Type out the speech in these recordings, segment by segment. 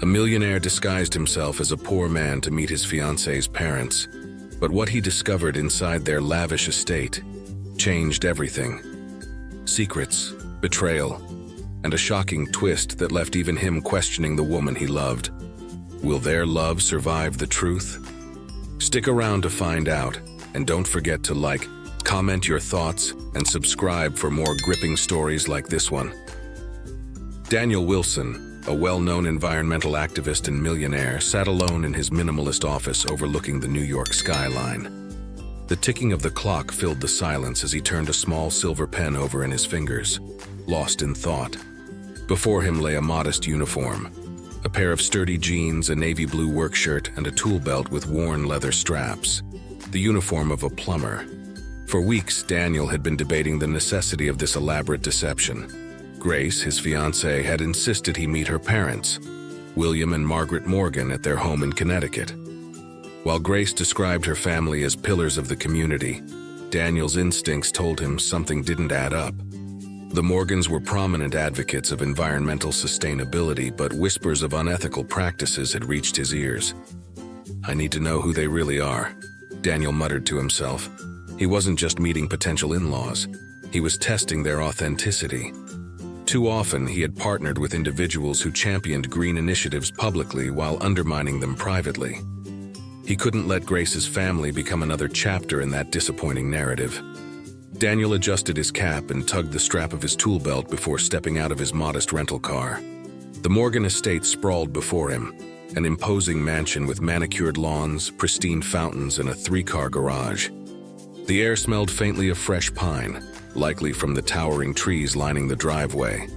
A millionaire disguised himself as a poor man to meet his fiancée's parents, but what he discovered inside their lavish estate changed everything. Secrets, betrayal, and a shocking twist that left even him questioning the woman he loved. Will their love survive the truth? Stick around to find out, and don't forget to like, comment your thoughts, and subscribe for more gripping stories like this one. Daniel Wilson, a well-known environmental activist and millionaire, sat alone in his minimalist office overlooking the New York skyline. The ticking of the clock filled the silence as he turned a small silver pen over in his fingers, lost in thought. Before him lay a modest uniform, a pair of sturdy jeans, a navy blue work shirt, and a tool belt with worn leather straps. The uniform of a plumber. For weeks, Daniel had been debating the necessity of this elaborate deception. Grace, his fiancée, had insisted he meet her parents, William and Margaret Morgan, at their home in Connecticut. While Grace described her family as pillars of the community, Daniel's instincts told him something didn't add up. The Morgans were prominent advocates of environmental sustainability, but whispers of unethical practices had reached his ears. "I need to know who they really are," Daniel muttered to himself. He wasn't just meeting potential in-laws, he was testing their authenticity. Too often, he had partnered with individuals who championed green initiatives publicly while undermining them privately. He couldn't let Grace's family become another chapter in that disappointing narrative. Daniel adjusted his cap and tugged the strap of his tool belt before stepping out of his modest rental car. The Morgan estate sprawled before him, an imposing mansion with manicured lawns, pristine fountains, and a 3-car garage. The air smelled faintly of fresh pine, likely from the towering trees lining the driveway.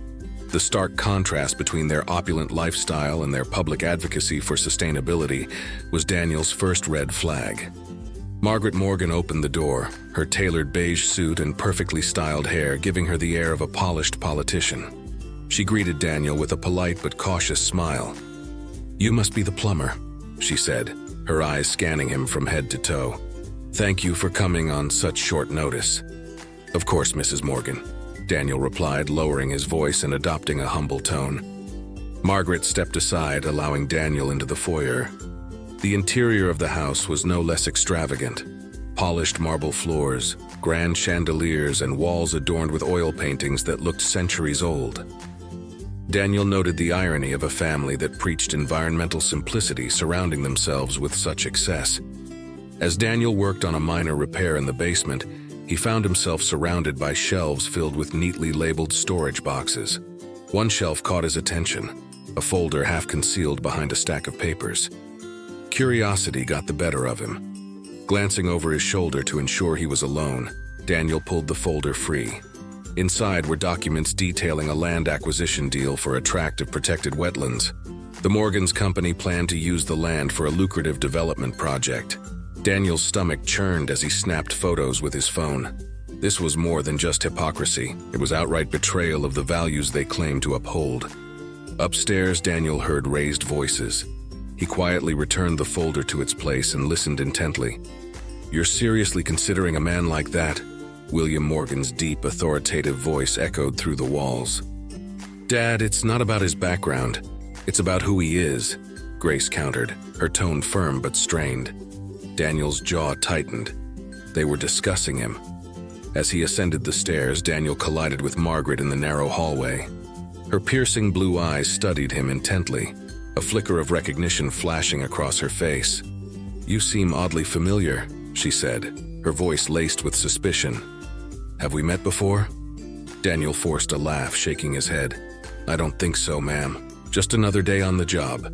The stark contrast between their opulent lifestyle and their public advocacy for sustainability was Daniel's first red flag. Margaret Morgan opened the door, her tailored beige suit and perfectly styled hair giving her the air of a polished politician. She greeted Daniel with a polite but cautious smile. "You must be the plumber," she said, her eyes scanning him from head to toe. "Thank you for coming on such short notice." "Of course, Mrs. Morgan," Daniel replied, lowering his voice and adopting a humble tone. Margaret stepped aside, allowing Daniel into the foyer. The interior of the house was no less extravagant. Polished marble floors, grand chandeliers, and walls adorned with oil paintings that looked centuries old. Daniel noted the irony of a family that preached environmental simplicity surrounding themselves with such excess. As Daniel worked on a minor repair in the basement, he found himself surrounded by shelves filled with neatly labeled storage boxes. One shelf caught his attention, a folder half concealed behind a stack of papers. Curiosity got the better of him. Glancing over his shoulder to ensure he was alone, Daniel pulled the folder free. Inside were documents detailing a land acquisition deal for a tract of protected wetlands. The Morgans' company planned to use the land for a lucrative development project. Daniel's stomach churned as he snapped photos with his phone. This was more than just hypocrisy. It was outright betrayal of the values they claimed to uphold. Upstairs, Daniel heard raised voices. He quietly returned the folder to its place and listened intently. "You're seriously considering a man like that?" William Morgan's deep, authoritative voice echoed through the walls. "Dad, it's not about his background. It's about who he is," Grace countered, her tone firm but strained. Daniel's jaw tightened. They were discussing him. As he ascended the stairs, Daniel collided with Margaret in the narrow hallway. Her piercing blue eyes studied him intently, a flicker of recognition flashing across her face. "You seem oddly familiar," she said, her voice laced with suspicion. "Have we met before?" Daniel forced a laugh, shaking his head. "I don't think so, ma'am. Just another day on the job."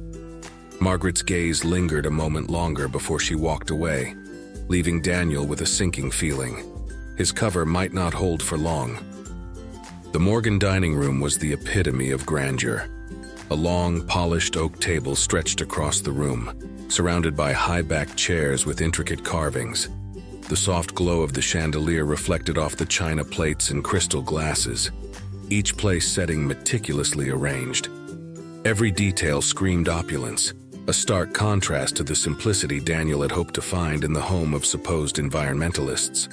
Margaret's gaze lingered a moment longer before she walked away, leaving Daniel with a sinking feeling. His cover might not hold for long. The Morgan dining room was the epitome of grandeur. A long, polished oak table stretched across the room, surrounded by high-backed chairs with intricate carvings. The soft glow of the chandelier reflected off the china plates and crystal glasses, each place setting meticulously arranged. Every detail screamed opulence, a stark contrast to the simplicity Daniel had hoped to find in the home of supposed environmentalists.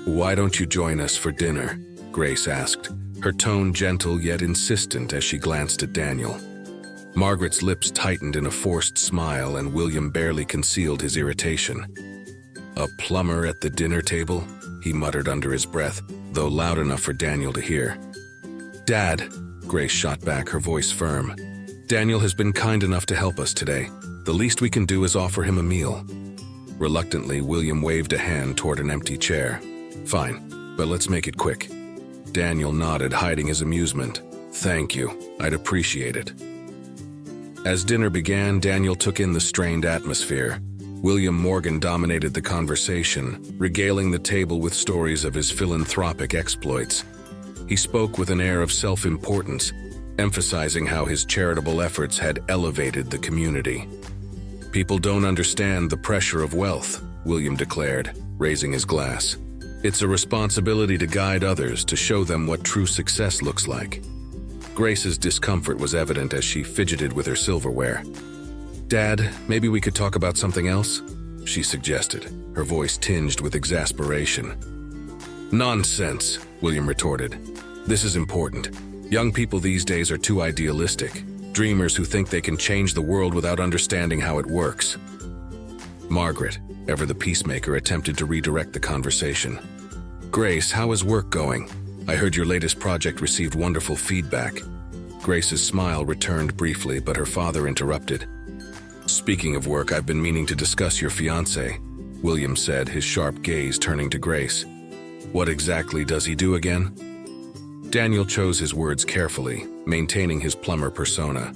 "Why don't you join us for dinner?" Grace asked, her tone gentle yet insistent as she glanced at Daniel. Margaret's lips tightened in a forced smile, and William barely concealed his irritation. "A plumber at the dinner table?" he muttered under his breath, though loud enough for Daniel to hear. "Dad," Grace shot back, her voice firm. "Daniel has been kind enough to help us today. The least we can do is offer him a meal." Reluctantly, William waved a hand toward an empty chair. "Fine, but let's make it quick." Daniel nodded, hiding his amusement. "Thank you. I'd appreciate it." As dinner began, Daniel took in the strained atmosphere. William Morgan dominated the conversation, regaling the table with stories of his philanthropic exploits. He spoke with an air of self-importance, emphasizing how his charitable efforts had elevated the community. "People don't understand the pressure of wealth," William declared, raising his glass. "It's a responsibility to guide others, to show them what true success looks like." Grace's discomfort was evident as she fidgeted with her silverware. "Dad, maybe we could talk about something else?" she suggested, her voice tinged with exasperation. "Nonsense," William retorted. "This is important. Young people these days are too idealistic, dreamers who think they can change the world without understanding how it works." Margaret, ever the peacemaker, attempted to redirect the conversation. "Grace, how is work going? I heard your latest project received wonderful feedback." Grace's smile returned briefly, but her father interrupted. "Speaking of work, I've been meaning to discuss your fiancé," William said, his sharp gaze turning to Grace. "What exactly does he do again?" Daniel chose his words carefully, maintaining his plumber persona.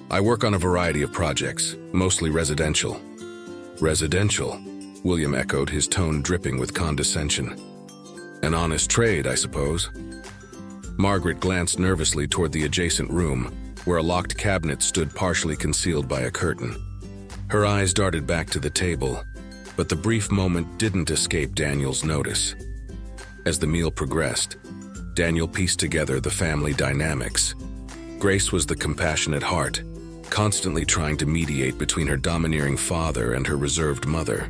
"I work on a variety of projects, mostly residential." "Residential?" William echoed, his tone dripping with condescension. "An honest trade, I suppose." Margaret glanced nervously toward the adjacent room, where a locked cabinet stood partially concealed by a curtain. Her eyes darted back to the table, but the brief moment didn't escape Daniel's notice. As the meal progressed, Daniel pieced together the family dynamics. Grace was the compassionate heart, constantly trying to mediate between her domineering father and her reserved mother.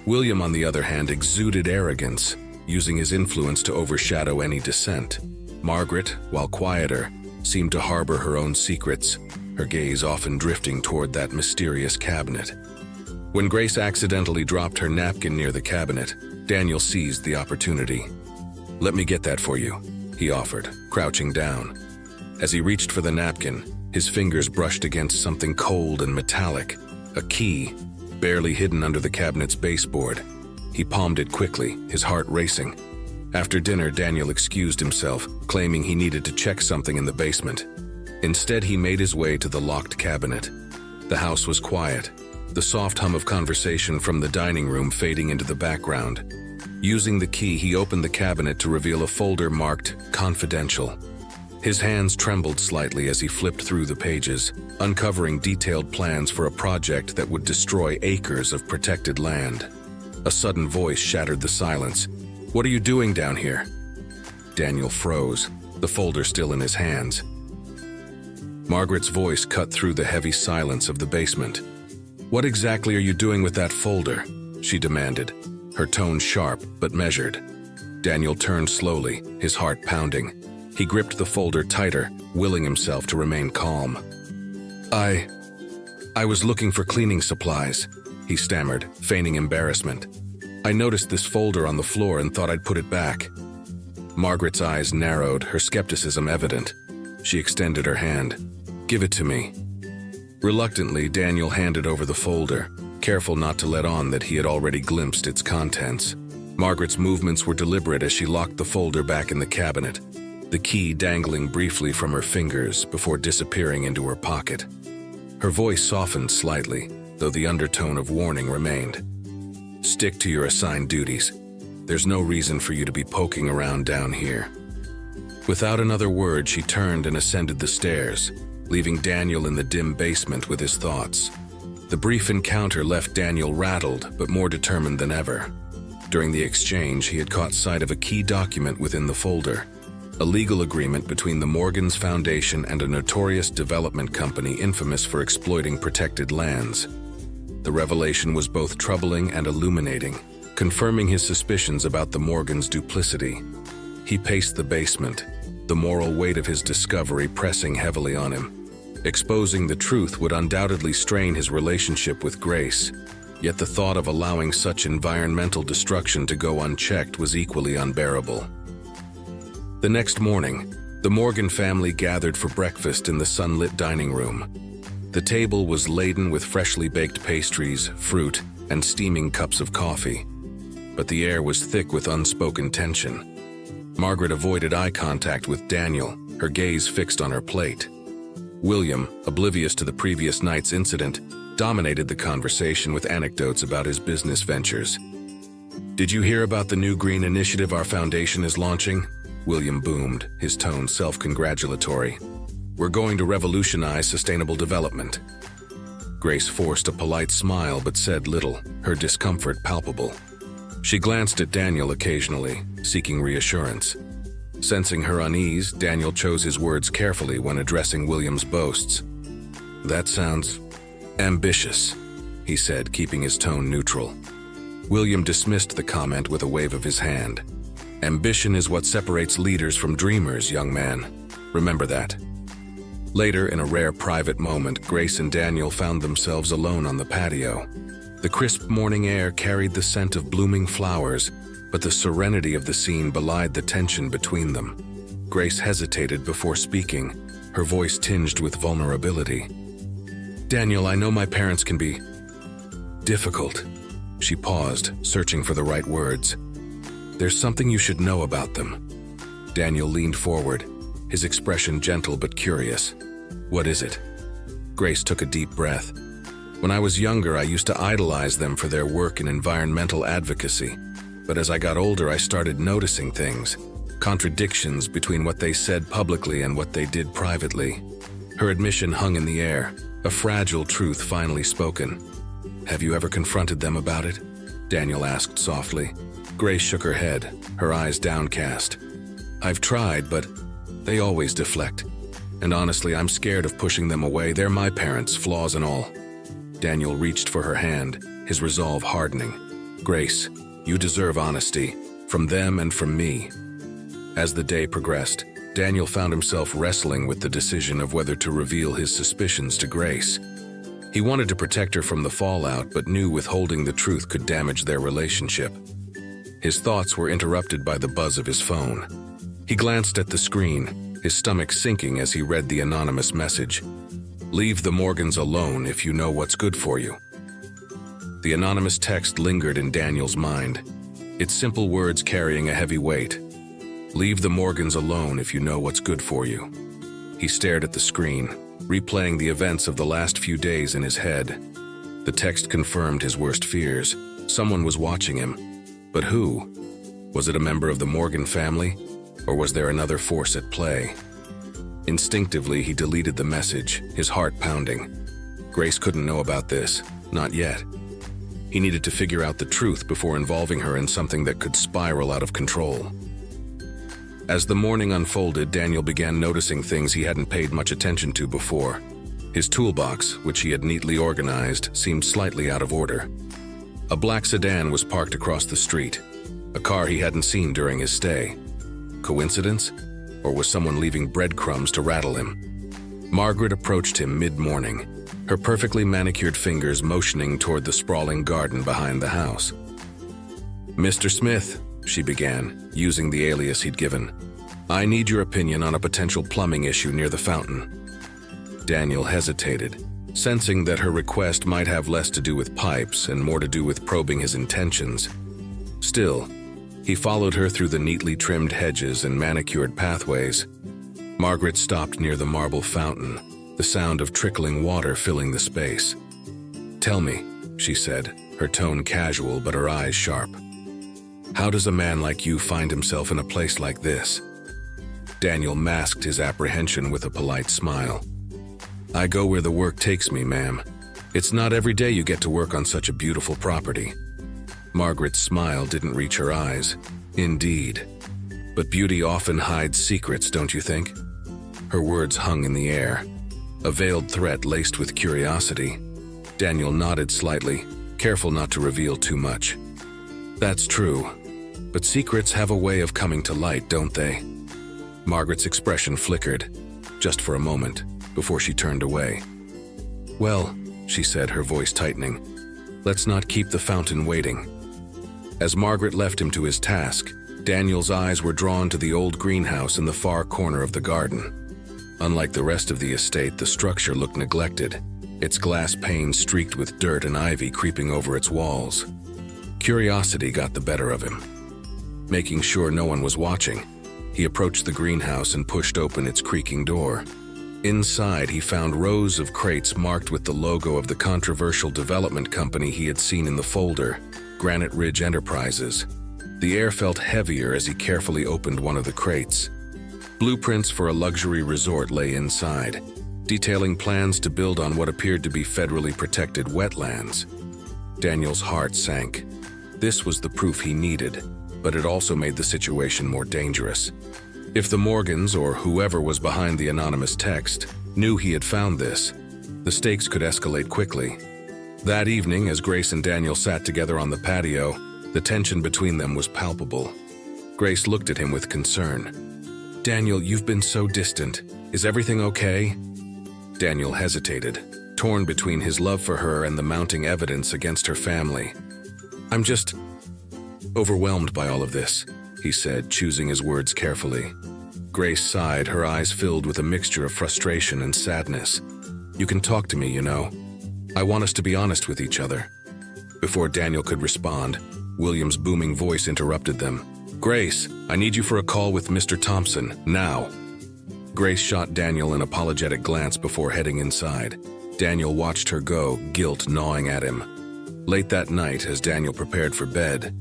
William, on the other hand, exuded arrogance, using his influence to overshadow any dissent. Margaret, while quieter, seemed to harbor her own secrets, her gaze often drifting toward that mysterious cabinet. When Grace accidentally dropped her napkin near the cabinet, Daniel seized the opportunity. "Let me get that for you," he offered, crouching down. As he reached for the napkin, his fingers brushed against something cold and metallic, a key, barely hidden under the cabinet's baseboard. He palmed it quickly, his heart racing. After dinner, Daniel excused himself, claiming he needed to check something in the basement. Instead, he made his way to the locked cabinet. The house was quiet, the soft hum of conversation from the dining room fading into the background. Using the key, he opened the cabinet to reveal a folder marked "Confidential." His hands trembled slightly as he flipped through the pages, uncovering detailed plans for a project that would destroy acres of protected land. A sudden voice shattered the silence. "What are you doing down here?" Daniel froze, the folder still in his hands. Margaret's voice cut through the heavy silence of the basement. "What exactly are you doing with that folder?" she demanded, her tone sharp but measured. Daniel turned slowly, his heart pounding. He gripped the folder tighter, willing himself to remain calm. I was looking for cleaning supplies," he stammered, feigning embarrassment. "I noticed this folder on the floor and thought I'd put it back." Margaret's eyes narrowed, her skepticism evident. She extended her hand. "Give it to me." Reluctantly, Daniel handed over the folder, careful not to let on that he had already glimpsed its contents. Margaret's movements were deliberate as she locked the folder back in the cabinet, the key dangling briefly from her fingers before disappearing into her pocket. Her voice softened slightly, though the undertone of warning remained. "Stick to your assigned duties. There's no reason for you to be poking around down here." Without another word, she turned and ascended the stairs, leaving Daniel in the dim basement with his thoughts. The brief encounter left Daniel rattled, but more determined than ever. During the exchange, he had caught sight of a key document within the folder, a legal agreement between the Morgans Foundation and a notorious development company infamous for exploiting protected lands. The revelation was both troubling and illuminating, confirming his suspicions about the Morgans' duplicity. He paced the basement, the moral weight of his discovery pressing heavily on him. Exposing the truth would undoubtedly strain his relationship with Grace, yet the thought of allowing such environmental destruction to go unchecked was equally unbearable. The next morning, the Morgan family gathered for breakfast in the sunlit dining room. The table was laden with freshly baked pastries, fruit, and steaming cups of coffee. But the air was thick with unspoken tension. Margaret avoided eye contact with Daniel, her gaze fixed on her plate. William, oblivious to the previous night's incident, dominated the conversation with anecdotes about his business ventures. "Did you hear about the new green initiative our foundation is launching?" William boomed, his tone self-congratulatory. "We're going to revolutionize sustainable development." Grace forced a polite smile but said little, her discomfort palpable. She glanced at Daniel occasionally, seeking reassurance. Sensing her unease, Daniel chose his words carefully when addressing William's boasts. "That sounds ambitious," he said, keeping his tone neutral. William dismissed the comment with a wave of his hand. "Ambition is what separates leaders from dreamers, young man. Remember that." Later, in a rare private moment, Grace and Daniel found themselves alone on the patio. The crisp morning air carried the scent of blooming flowers, but the serenity of the scene belied the tension between them. Grace hesitated before speaking, her voice tinged with vulnerability. "Daniel, I know my parents can be difficult." She paused, searching for the right words. "There's something you should know about them." Daniel leaned forward, his expression gentle but curious. "What is it?" Grace took a deep breath. "When I was younger, I used to idolize them for their work in environmental advocacy. But as I got older, I started noticing things, contradictions between what they said publicly and what they did privately." Her admission hung in the air, a fragile truth finally spoken. "Have you ever confronted them about it?" Daniel asked softly. Grace shook her head, her eyes downcast. "I've tried, but they always deflect. And honestly, I'm scared of pushing them away. They're my parents, flaws and all." Daniel reached for her hand, his resolve hardening. "Grace, you deserve honesty, from them and from me." As the day progressed, Daniel found himself wrestling with the decision of whether to reveal his suspicions to Grace. He wanted to protect her from the fallout, but knew withholding the truth could damage their relationship. His thoughts were interrupted by the buzz of his phone. He glanced at the screen, his stomach sinking as he read the anonymous message. "Leave the Morgans alone if you know what's good for you." The anonymous text lingered in Daniel's mind, its simple words carrying a heavy weight. "Leave the Morgans alone if you know what's good for you." He stared at the screen, replaying the events of the last few days in his head. The text confirmed his worst fears. Someone was watching him. But who? Was it a member of the Morgan family? Or was there another force at play? Instinctively, he deleted the message, his heart pounding. Grace couldn't know about this, not yet. He needed to figure out the truth before involving her in something that could spiral out of control. As the morning unfolded, Daniel began noticing things he hadn't paid much attention to before. His toolbox, which he had neatly organized, seemed slightly out of order. A black sedan was parked across the street, a car he hadn't seen during his stay. Coincidence? Or was someone leaving breadcrumbs to rattle him? Margaret approached him mid-morning, her perfectly manicured fingers motioning toward the sprawling garden behind the house. "Mr. Smith," she began, using the alias he'd given, "I need your opinion on a potential plumbing issue near the fountain." Daniel hesitated, sensing that her request might have less to do with pipes and more to do with probing his intentions. Still, he followed her through the neatly trimmed hedges and manicured pathways. Margaret stopped near the marble fountain, the sound of trickling water filling the space. "Tell me," she said, her tone casual but her eyes sharp. "How does a man like you find himself in a place like this?" Daniel masked his apprehension with a polite smile. "I go where the work takes me, ma'am. It's not every day you get to work on such a beautiful property." Margaret's smile didn't reach her eyes. "Indeed. But beauty often hides secrets, don't you think?" Her words hung in the air, a veiled threat laced with curiosity. Daniel nodded slightly, careful not to reveal too much. "That's true. But secrets have a way of coming to light, don't they?" Margaret's expression flickered, just for a moment. before she turned away. "Well," she said, her voice tightening, "let's not keep the fountain waiting." As Margaret left him to his task, Daniel's eyes were drawn to the old greenhouse in the far corner of the garden. Unlike the rest of the estate, the structure looked neglected, its glass panes streaked with dirt and ivy creeping over its walls. Curiosity got the better of him. Making sure no one was watching, he approached the greenhouse and pushed open its creaking door. Inside, he found rows of crates marked with the logo of the controversial development company he had seen in the folder, Granite Ridge Enterprises. The air felt heavier as he carefully opened one of the crates. Blueprints for a luxury resort lay inside, detailing plans to build on what appeared to be federally protected wetlands. Daniel's heart sank. This was the proof he needed, but it also made the situation more dangerous. If the Morgans, or whoever was behind the anonymous text, knew he had found this, the stakes could escalate quickly. That evening, as Grace and Daniel sat together on the patio, the tension between them was palpable. Grace looked at him with concern. "Daniel, you've been so distant. Is everything okay?" Daniel hesitated, torn between his love for her and the mounting evidence against her family. "I'm just overwhelmed by all of this," he said, choosing his words carefully. Grace sighed, her eyes filled with a mixture of frustration and sadness. "You can talk to me, you know. I want us to be honest with each other." Before Daniel could respond, William's booming voice interrupted them. "Grace, I need you for a call with Mr. Thompson, now." Grace shot Daniel an apologetic glance before heading inside. Daniel watched her go, guilt gnawing at him. Late that night, as Daniel prepared for bed,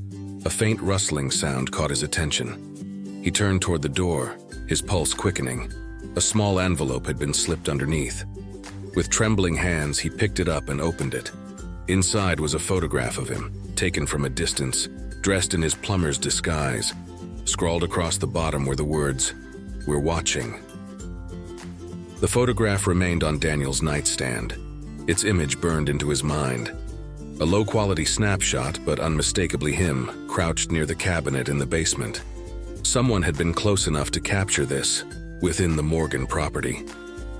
a faint rustling sound caught his attention. He turned toward the door, his pulse quickening. A small envelope had been slipped underneath. With trembling hands, he picked it up and opened it. Inside was a photograph of him, taken from a distance, dressed in his plumber's disguise. Scrawled across the bottom were the words, "We're watching." The photograph remained on Daniel's nightstand. Its image burned into his mind. A low-quality snapshot, but unmistakably him, crouched near the cabinet in the basement. Someone had been close enough to capture this, within the Morgan property.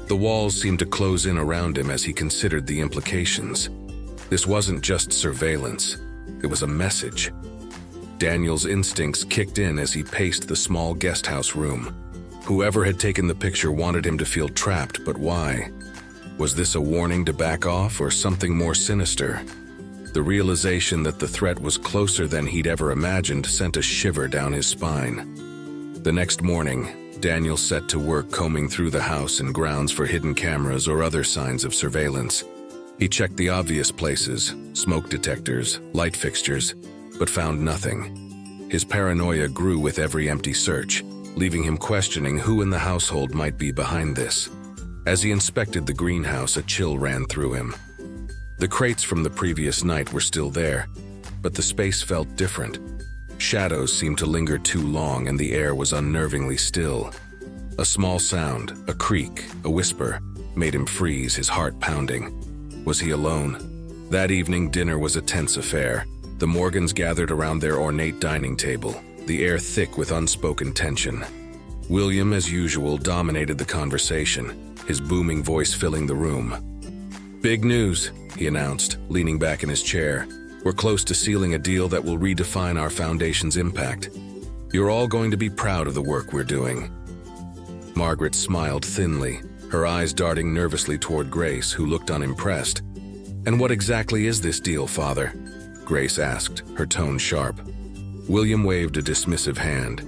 The walls seemed to close in around him as he considered the implications. This wasn't just surveillance, it was a message. Daniel's instincts kicked in as he paced the small guesthouse room. Whoever had taken the picture wanted him to feel trapped, but why? Was this a warning to back off, or something more sinister? The realization that the threat was closer than he'd ever imagined sent a shiver down his spine. The next morning, Daniel set to work combing through the house and grounds for hidden cameras or other signs of surveillance. He checked the obvious places, smoke detectors, light fixtures, but found nothing. His paranoia grew with every empty search, leaving him questioning who in the household might be behind this. As he inspected the greenhouse, a chill ran through him. The crates from the previous night were still there, but the space felt different. Shadows seemed to linger too long and the air was unnervingly still. A small sound, a creak, a whisper, made him freeze, his heart pounding. Was he alone? That evening, dinner was a tense affair. The Morgans gathered around their ornate dining table, the air thick with unspoken tension. William, as usual, dominated the conversation, his booming voice filling the room. "Big news," he announced, leaning back in his chair. "We're close to sealing a deal that will redefine our foundation's impact. You're all going to be proud of the work we're doing." Margaret smiled thinly, her eyes darting nervously toward Grace, who looked unimpressed. "And what exactly is this deal, Father?" Grace asked, her tone sharp. William waved a dismissive hand.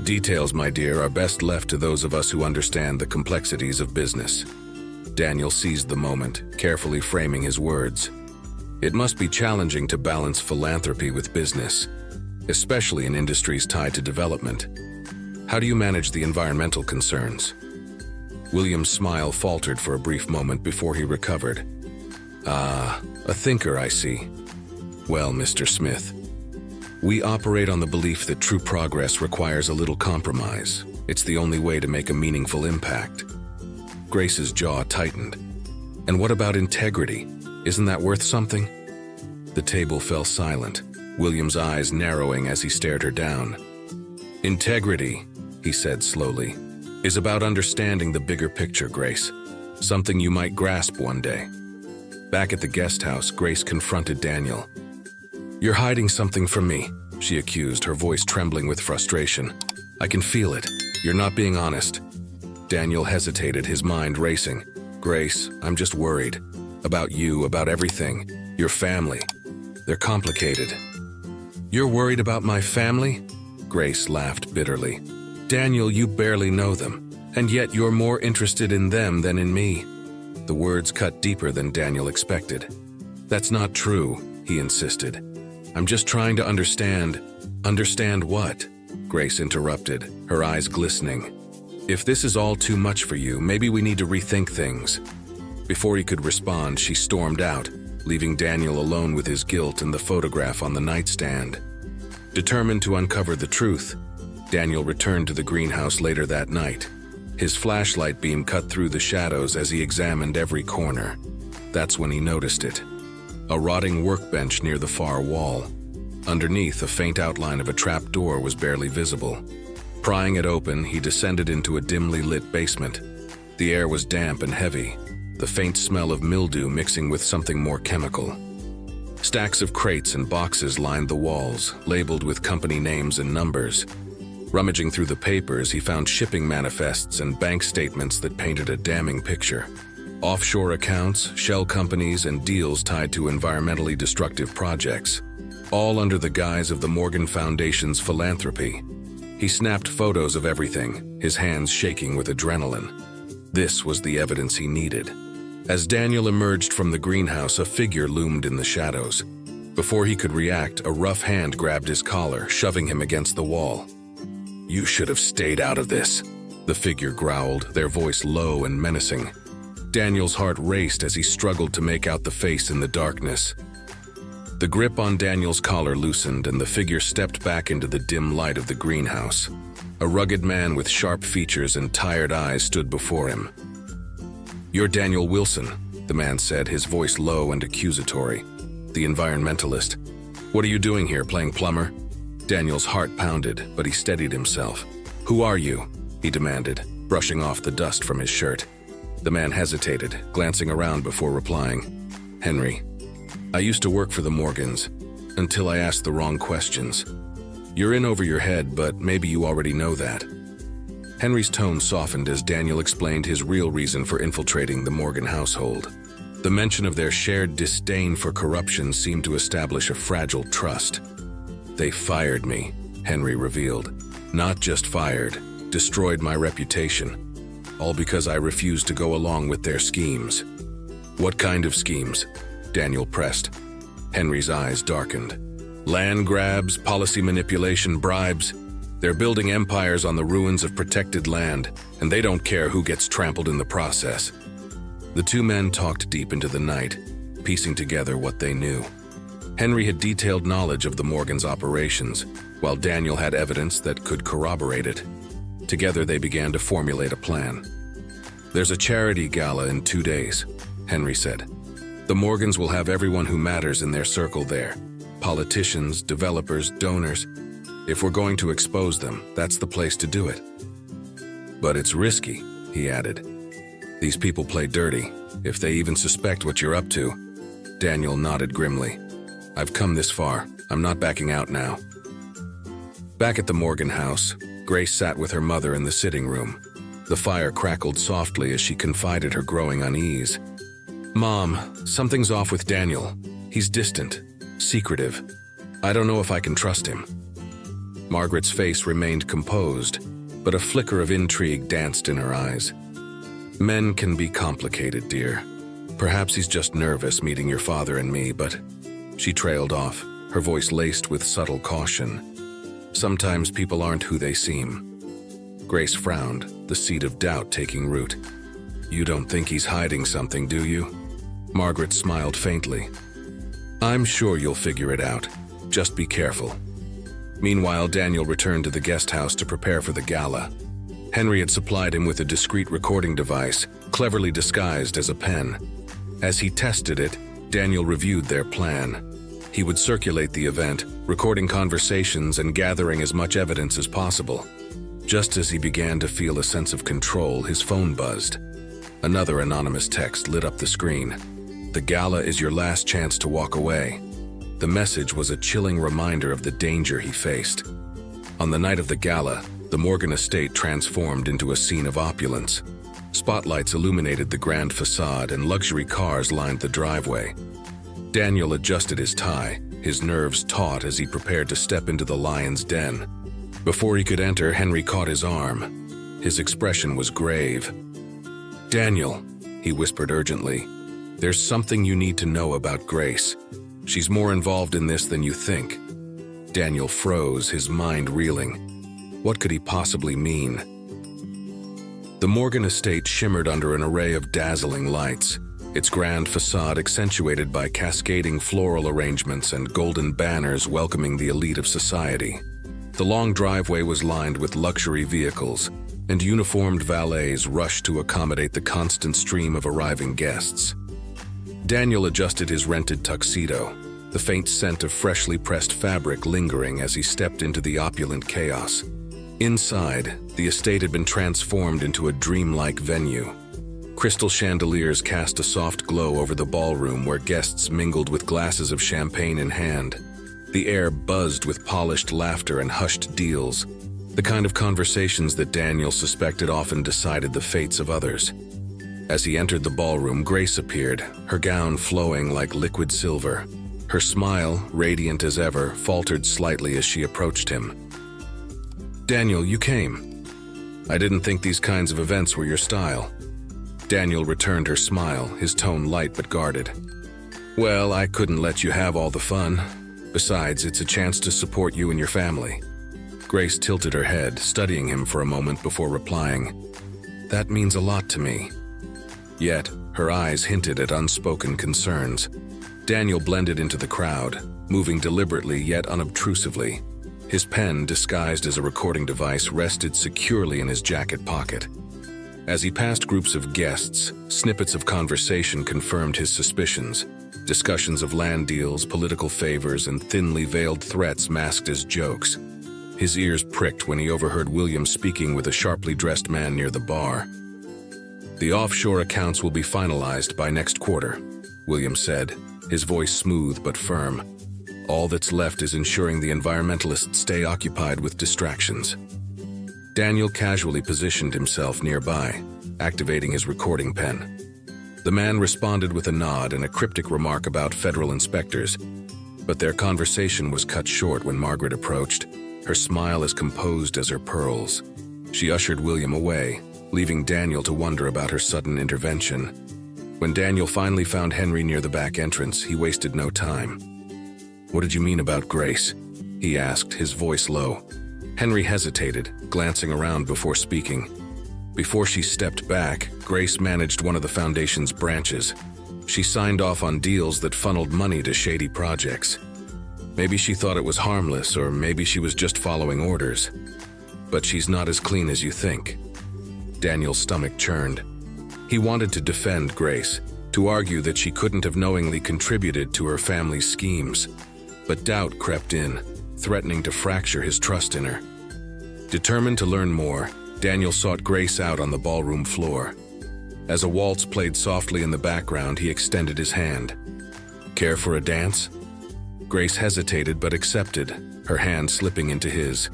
"Details, my dear, are best left to those of us who understand the complexities of business." Daniel seized the moment, carefully framing his words. It must be challenging to balance philanthropy with business, especially in industries tied to development. How do you manage the environmental concerns? William's smile faltered for a brief moment before he recovered. "Ah, a thinker, I see. Well, Mr. Smith, we operate on the belief that true progress requires a little compromise. It's the only way to make a meaningful impact." Grace's jaw tightened. "And what about integrity? Isn't that worth something?" The table fell silent, William's eyes narrowing as he stared her down. "Integrity," he said slowly, "is about understanding the bigger picture, Grace. something you might grasp one day. Back at the guest house, Grace confronted Daniel. "You're hiding something from me," she accused, her voice trembling with frustration. "I can feel it. You're not being honest." Daniel hesitated, his mind racing. "Grace, I'm just worried. About you, about everything. Your family. They're complicated." "You're worried about my family?" Grace laughed bitterly. "Daniel, you barely know them, and yet you're more interested in them than in me." The words cut deeper than Daniel expected. "That's not true," he insisted. "I'm just trying to understand." "Understand what?" Grace interrupted, her eyes glistening. "If this is all too much for you, maybe we need to rethink things." Before he could respond, she stormed out, leaving Daniel alone with his guilt and the photograph on the nightstand. Determined to uncover the truth, Daniel returned to the greenhouse later that night. His flashlight beam cut through the shadows as he examined every corner. That's when he noticed it. A rotting workbench near the far wall. Underneath, a faint outline of a trap door was barely visible. Prying it open, he descended into a dimly lit basement. The air was damp and heavy, the faint smell of mildew mixing with something more chemical. Stacks of crates and boxes lined the walls, labeled with company names and numbers. Rummaging through the papers, he found shipping manifests and bank statements that painted a damning picture. Offshore accounts, shell companies, and deals tied to environmentally destructive projects, all under the guise of the Morgan Foundation's philanthropy. He snapped photos of everything, his hands shaking with adrenaline. This was the evidence he needed. As Daniel emerged from the greenhouse, a figure loomed in the shadows. Before he could react, a rough hand grabbed his collar, shoving him against the wall. "You should have stayed out of this," the figure growled, their voice low and menacing. Daniel's heart raced as he struggled to make out the face in the darkness. The grip on Daniel's collar loosened, and the figure stepped back into the dim light of the greenhouse. A rugged man with sharp features and tired eyes stood before him. "You're Daniel Wilson," the man said, his voice low and accusatory. "The environmentalist. What are you doing here, playing plumber?" Daniel's heart pounded, but he steadied himself. "Who are you?" he demanded, brushing off the dust from his shirt. The man hesitated, glancing around before replying. "Henry. I used to work for the Morgans, until I asked the wrong questions. You're in over your head, but maybe you already know that." Henry's tone softened as Daniel explained his real reason for infiltrating the Morgan household. The mention of their shared disdain for corruption seemed to establish a fragile trust. "They fired me," Henry revealed. "Not just fired, destroyed my reputation. All because I refused to go along with their schemes." "What kind of schemes?" Daniel pressed. Henry's eyes darkened. "Land grabs, policy manipulation, bribes. They're building empires on the ruins of protected land, and they don't care who gets trampled in the process." The two men talked deep into the night, piecing together what they knew. Henry had detailed knowledge of the Morgans' operations, while Daniel had evidence that could corroborate it. Together they began to formulate a plan. "There's a charity gala in 2 days," Henry said. "The Morgans will have everyone who matters in their circle there. Politicians, developers, donors. If we're going to expose them, that's the place to do it." "But it's risky," he added. "These people play dirty, if they even suspect what you're up to." Daniel nodded grimly. "I've come this far. I'm not backing out now." Back at the Morgan house, Grace sat with her mother in the sitting room. The fire crackled softly as she confided her growing unease. "Mom, something's off with Daniel. He's distant, secretive. I don't know if I can trust him." Margaret's face remained composed, but a flicker of intrigue danced in her eyes. "Men can be complicated, dear. Perhaps he's just nervous meeting your father and me, but..." She trailed off, her voice laced with subtle caution. "Sometimes people aren't who they seem." Grace frowned, the seed of doubt taking root. "You don't think he's hiding something, do you?" Margaret smiled faintly. "I'm sure you'll figure it out. Just be careful." Meanwhile, Daniel returned to the guest house to prepare for the gala. Henry had supplied him with a discreet recording device, cleverly disguised as a pen. As he tested it, Daniel reviewed their plan. He would circulate the event, recording conversations and gathering as much evidence as possible. Just as he began to feel a sense of control, his phone buzzed. Another anonymous text lit up the screen. "The gala is your last chance to walk away." The message was a chilling reminder of the danger he faced. On the night of the gala, the Morgan estate transformed into a scene of opulence. Spotlights illuminated the grand facade and luxury cars lined the driveway. Daniel adjusted his tie, his nerves taut as he prepared to step into the lion's den. Before he could enter, Henry caught his arm. His expression was grave. "Daniel," he whispered urgently, "there's something you need to know about Grace. She's more involved in this than you think." Daniel froze, his mind reeling. What could he possibly mean? The Morgan estate shimmered under an array of dazzling lights, its grand facade accentuated by cascading floral arrangements and golden banners welcoming the elite of society. The long driveway was lined with luxury vehicles, and uniformed valets rushed to accommodate the constant stream of arriving guests. Daniel adjusted his rented tuxedo, the faint scent of freshly pressed fabric lingering as he stepped into the opulent chaos. Inside, the estate had been transformed into a dreamlike venue. Crystal chandeliers cast a soft glow over the ballroom where guests mingled with glasses of champagne in hand. The air buzzed with polished laughter and hushed deals, the kind of conversations that Daniel suspected often decided the fates of others. As he entered the ballroom, Grace appeared, her gown flowing like liquid silver. Her smile, radiant as ever, faltered slightly as she approached him. "Daniel, you came. I didn't think these kinds of events were your style." Daniel returned her smile, his tone light but guarded. "Well, I couldn't let you have all the fun. Besides, it's a chance to support you and your family." Grace tilted her head, studying him for a moment before replying, "That means a lot to me." Yet, her eyes hinted at unspoken concerns. Daniel blended into the crowd, moving deliberately yet unobtrusively. His pen, disguised as a recording device, rested securely in his jacket pocket. As he passed groups of guests, snippets of conversation confirmed his suspicions. Discussions of land deals, political favors, and thinly veiled threats masked as jokes. His ears pricked when he overheard William speaking with a sharply dressed man near the bar. "The offshore accounts will be finalized by next quarter," William said, his voice smooth but firm. "All that's left is ensuring the environmentalists stay occupied with distractions." Daniel casually positioned himself nearby, activating his recording pen. The man responded with a nod and a cryptic remark about federal inspectors, but their conversation was cut short when Margaret approached, her smile as composed as her pearls. She ushered William away, leaving Daniel to wonder about her sudden intervention. When Daniel finally found Henry near the back entrance, he wasted no time. "What did you mean about Grace?" he asked, his voice low. Henry hesitated, glancing around before speaking. Before she stepped back, Grace managed one of the foundation's branches. She signed off on deals that funneled money to shady projects. Maybe she thought it was harmless, or maybe she was just following orders. But she's not as clean as you think. Daniel's stomach churned. He wanted to defend Grace, to argue that she couldn't have knowingly contributed to her family's schemes. But doubt crept in, threatening to fracture his trust in her. Determined to learn more, Daniel sought Grace out on the ballroom floor. As a waltz played softly in the background, he extended his hand. "Care for a dance?" Grace hesitated but accepted, her hand slipping into his.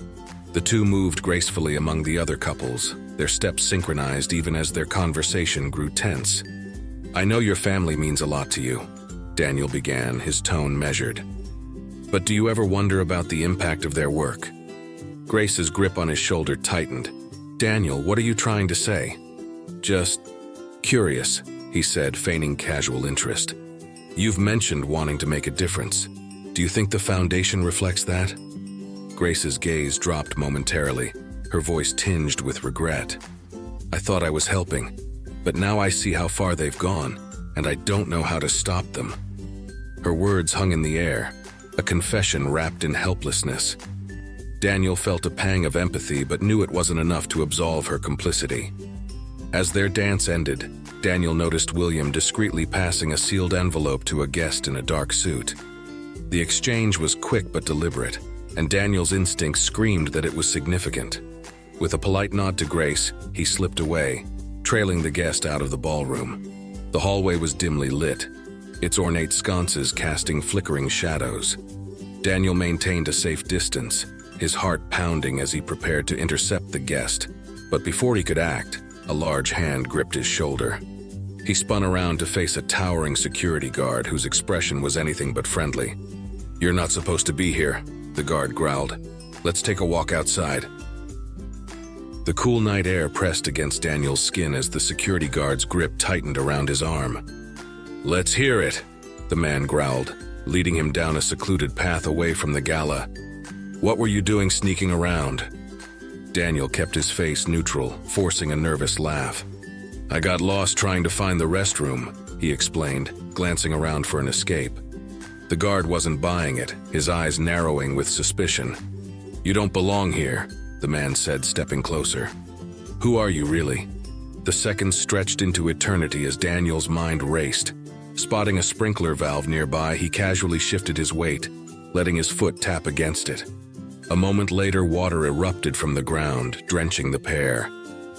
The two moved gracefully among the other couples, their steps synchronized even as their conversation grew tense. "I know your family means a lot to you," Daniel began, his tone measured. "But do you ever wonder about the impact of their work?" Grace's grip on his shoulder tightened. "Daniel, what are you trying to say?" "Just curious," he said, feigning casual interest. "You've mentioned wanting to make a difference. Do you think the foundation reflects that?" Grace's gaze dropped momentarily, her voice tinged with regret. "I thought I was helping, but now I see how far they've gone, and I don't know how to stop them." Her words hung in the air, a confession wrapped in helplessness. Daniel felt a pang of empathy but knew it wasn't enough to absolve her complicity. As their dance ended, Daniel noticed William discreetly passing a sealed envelope to a guest in a dark suit. The exchange was quick but deliberate, and Daniel's instincts screamed that it was significant. With a polite nod to Grace, he slipped away, trailing the guest out of the ballroom. The hallway was dimly lit, its ornate sconces casting flickering shadows. Daniel maintained a safe distance, his heart pounding as he prepared to intercept the guest. But before he could act, a large hand gripped his shoulder. He spun around to face a towering security guard whose expression was anything but friendly. "You're not supposed to be here," the guard growled. "Let's take a walk outside." The cool night air pressed against Daniel's skin as the security guard's grip tightened around his arm. "Let's hear it," the man growled, leading him down a secluded path away from the gala. "What were you doing sneaking around?" Daniel kept his face neutral, forcing a nervous laugh. "I got lost trying to find the restroom," he explained, glancing around for an escape. The guard wasn't buying it, his eyes narrowing with suspicion. "You don't belong here," the man said, stepping closer. "Who are you really?" The seconds stretched into eternity as Daniel's mind raced. Spotting a sprinkler valve nearby, he casually shifted his weight, letting his foot tap against it. A moment later, water erupted from the ground, drenching the pair.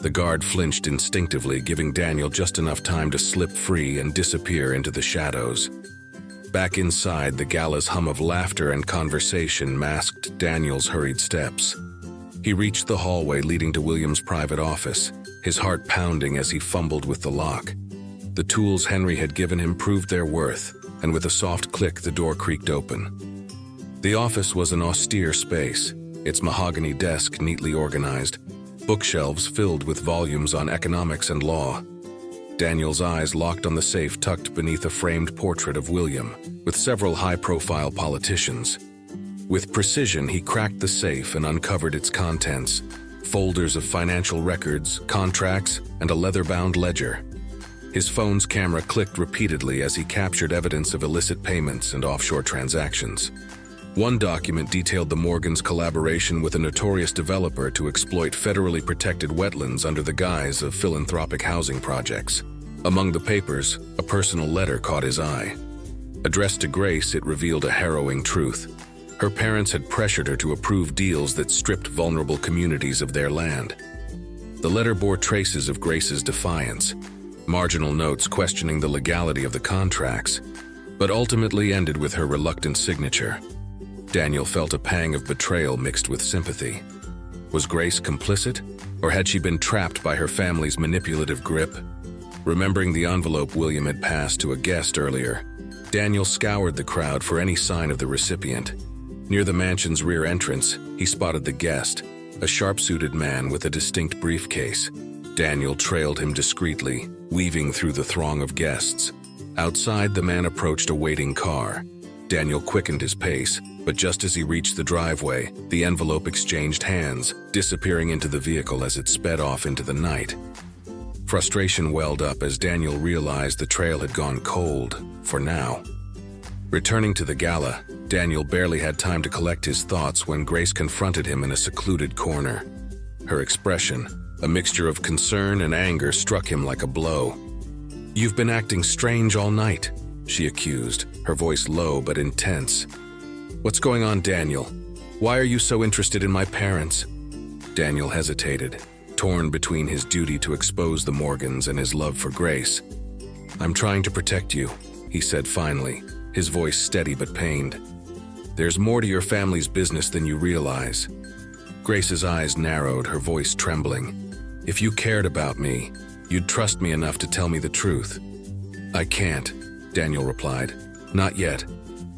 The guard flinched instinctively, giving Daniel just enough time to slip free and disappear into the shadows. Back inside, the gala's hum of laughter and conversation masked Daniel's hurried steps. He reached the hallway leading to William's private office, his heart pounding as he fumbled with the lock. The tools Henry had given him proved their worth, and with a soft click, the door creaked open. The office was an austere space, its mahogany desk neatly organized, bookshelves filled with volumes on economics and law. Daniel's eyes locked on the safe tucked beneath a framed portrait of William, with several high-profile politicians. With precision, he cracked the safe and uncovered its contents: folders of financial records, contracts, and a leather-bound ledger. His phone's camera clicked repeatedly as he captured evidence of illicit payments and offshore transactions. One document detailed the Morgans' collaboration with a notorious developer to exploit federally protected wetlands under the guise of philanthropic housing projects. Among the papers, a personal letter caught his eye. Addressed to Grace, it revealed a harrowing truth. Her parents had pressured her to approve deals that stripped vulnerable communities of their land. The letter bore traces of Grace's defiance, marginal notes questioning the legality of the contracts, but ultimately ended with her reluctant signature. Daniel felt a pang of betrayal mixed with sympathy. Was Grace complicit, or had she been trapped by her family's manipulative grip? Remembering the envelope William had passed to a guest earlier, Daniel scoured the crowd for any sign of the recipient. Near the mansion's rear entrance, he spotted the guest, a sharp-suited man with a distinct briefcase. Daniel trailed him discreetly, weaving through the throng of guests. Outside, the man approached a waiting car. Daniel quickened his pace, but just as he reached the driveway, the envelope exchanged hands, disappearing into the vehicle as it sped off into the night. Frustration welled up as Daniel realized the trail had gone cold, for now. Returning to the gala, Daniel barely had time to collect his thoughts when Grace confronted him in a secluded corner. Her expression, a mixture of concern and anger, struck him like a blow. "You've been acting strange all night," she accused, her voice low but intense. "What's going on, Daniel? Why are you so interested in my parents?" Daniel hesitated, torn between his duty to expose the Morgans and his love for Grace. "I'm trying to protect you," he said finally, his voice steady but pained. "There's more to your family's business than you realize." Grace's eyes narrowed, her voice trembling. "If you cared about me, you'd trust me enough to tell me the truth." "I can't," Daniel replied. "Not yet."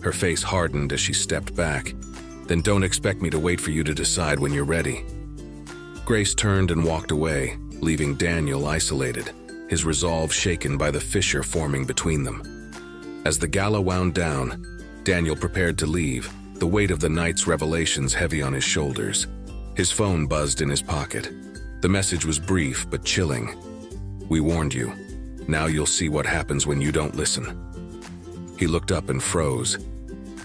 Her face hardened as she stepped back. "Then don't expect me to wait for you to decide when you're ready." Grace turned and walked away, leaving Daniel isolated, his resolve shaken by the fissure forming between them. As the gala wound down, Daniel prepared to leave, the weight of the night's revelations heavy on his shoulders. His phone buzzed in his pocket. The message was brief but chilling. "We warned you. Now you'll see what happens when you don't listen." He looked up and froze.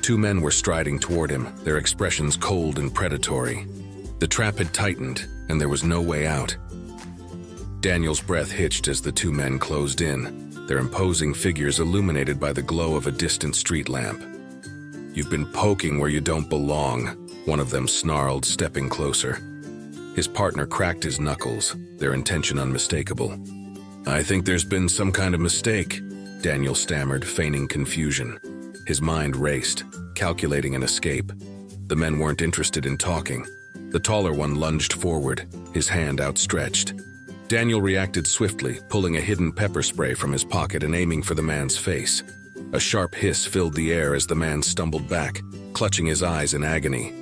Two men were striding toward him, their expressions cold and predatory. The trap had tightened, and there was no way out. Daniel's breath hitched as the two men closed in, their imposing figures illuminated by the glow of a distant street lamp. "You've been poking where you don't belong," one of them snarled, stepping closer. His partner cracked his knuckles, their intention unmistakable. "I think there's been some kind of mistake," Daniel stammered, feigning confusion. His mind raced, calculating an escape. The men weren't interested in talking. The taller one lunged forward, his hand outstretched. Daniel reacted swiftly, pulling a hidden pepper spray from his pocket and aiming for the man's face. A sharp hiss filled the air as the man stumbled back, clutching his eyes in agony.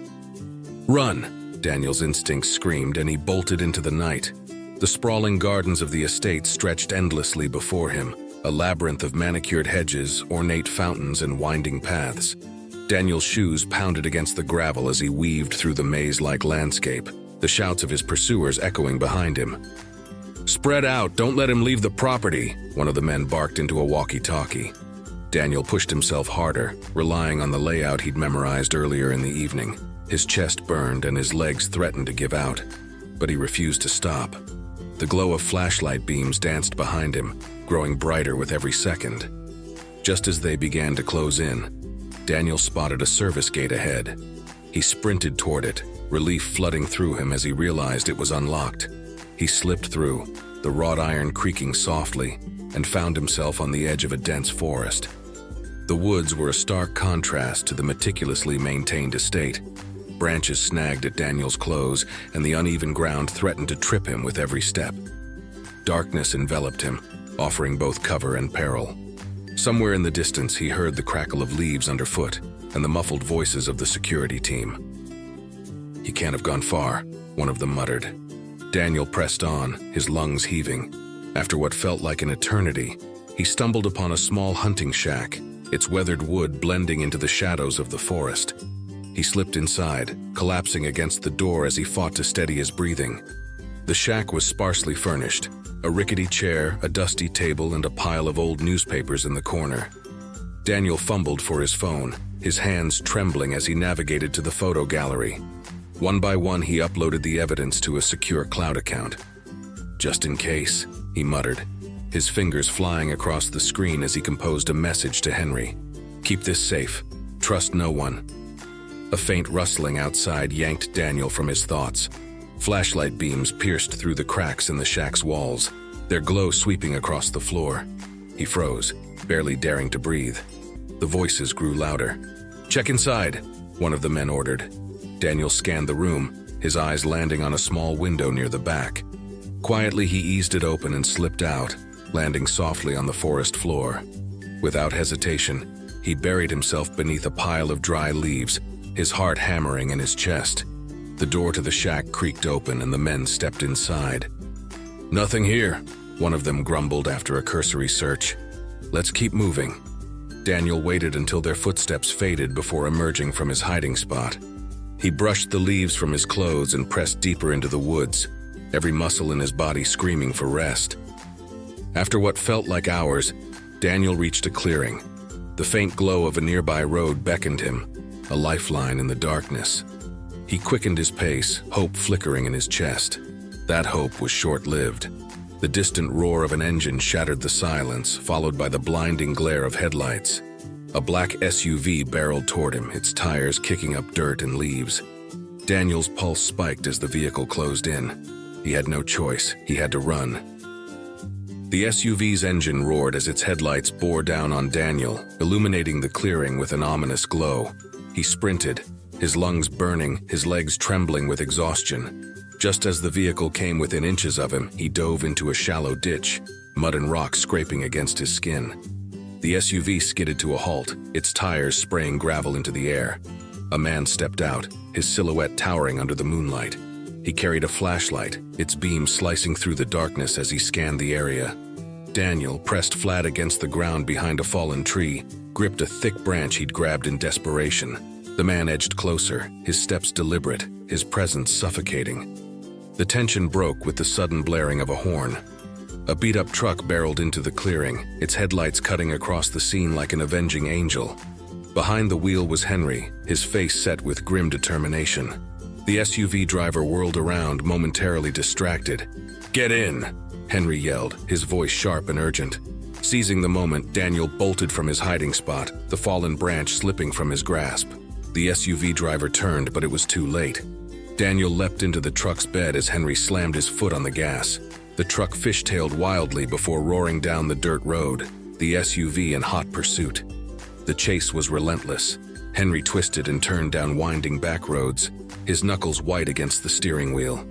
"Run!" Daniel's instincts screamed, and he bolted into the night. The sprawling gardens of the estate stretched endlessly before him, a labyrinth of manicured hedges, ornate fountains, and winding paths. Daniel's shoes pounded against the gravel as he weaved through the maze-like landscape, the shouts of his pursuers echoing behind him. "Spread out, don't let him leave the property," one of the men barked into a walkie-talkie. Daniel pushed himself harder, relying on the layout he'd memorized earlier in the evening. His chest burned and his legs threatened to give out, but he refused to stop. The glow of flashlight beams danced behind him, growing brighter with every second. Just as they began to close in, Daniel spotted a service gate ahead. He sprinted toward it, relief flooding through him as he realized it was unlocked. He slipped through, the wrought iron creaking softly, and found himself on the edge of a dense forest. The woods were a stark contrast to the meticulously maintained estate. Branches snagged at Daniel's clothes, and the uneven ground threatened to trip him with every step. Darkness enveloped him, offering both cover and peril. Somewhere in the distance, he heard the crackle of leaves underfoot and the muffled voices of the security team. "He can't have gone far," one of them muttered. Daniel pressed on, his lungs heaving. After what felt like an eternity, he stumbled upon a small hunting shack, its weathered wood blending into the shadows of the forest. He slipped inside, collapsing against the door as he fought to steady his breathing. The shack was sparsely furnished, a rickety chair, a dusty table, and a pile of old newspapers in the corner. Daniel fumbled for his phone, his hands trembling as he navigated to the photo gallery. One by one, he uploaded the evidence to a secure cloud account. "Just in case," he muttered, his fingers flying across the screen as he composed a message to Henry. "Keep this safe. Trust no one." A faint rustling outside yanked Daniel from his thoughts. Flashlight beams pierced through the cracks in the shack's walls, their glow sweeping across the floor. He froze, barely daring to breathe. The voices grew louder. "Check inside," one of the men ordered. Daniel scanned the room, his eyes landing on a small window near the back. Quietly, he eased it open and slipped out, landing softly on the forest floor. Without hesitation, he buried himself beneath a pile of dry leaves, his heart hammering in his chest. The door to the shack creaked open and the men stepped inside. "Nothing here," one of them grumbled after a cursory search. "Let's keep moving." Daniel waited until their footsteps faded before emerging from his hiding spot. He brushed the leaves from his clothes and pressed deeper into the woods, every muscle in his body screaming for rest. After what felt like hours, Daniel reached a clearing. The faint glow of a nearby road beckoned him, a lifeline in the darkness. He quickened his pace, hope flickering in his chest. That hope was short-lived. The distant roar of an engine shattered the silence, followed by the blinding glare of headlights. A black SUV barreled toward him, its tires kicking up dirt and leaves. Daniel's pulse spiked as the vehicle closed in. He had no choice. He had to run. The SUV's engine roared as its headlights bore down on Daniel, illuminating the clearing with an ominous glow. He sprinted, his lungs burning, his legs trembling with exhaustion. Just as the vehicle came within inches of him, he dove into a shallow ditch, mud and rocks scraping against his skin. The SUV skidded to a halt, its tires spraying gravel into the air. A man stepped out, his silhouette towering under the moonlight. He carried a flashlight, its beam slicing through the darkness as he scanned the area. Daniel, pressed flat against the ground behind a fallen tree, gripped a thick branch he'd grabbed in desperation. The man edged closer, his steps deliberate, his presence suffocating. The tension broke with the sudden blaring of a horn. A beat-up truck barreled into the clearing, its headlights cutting across the scene like an avenging angel. Behind the wheel was Henry, his face set with grim determination. The SUV driver whirled around, momentarily distracted. "Get in!" Henry yelled, his voice sharp and urgent. Seizing the moment, Daniel bolted from his hiding spot, the fallen branch slipping from his grasp. The SUV driver turned, but it was too late. Daniel leapt into the truck's bed as Henry slammed his foot on the gas. The truck fishtailed wildly before roaring down the dirt road, the SUV in hot pursuit. The chase was relentless. Henry twisted and turned down winding back roads, his knuckles white against the steering wheel.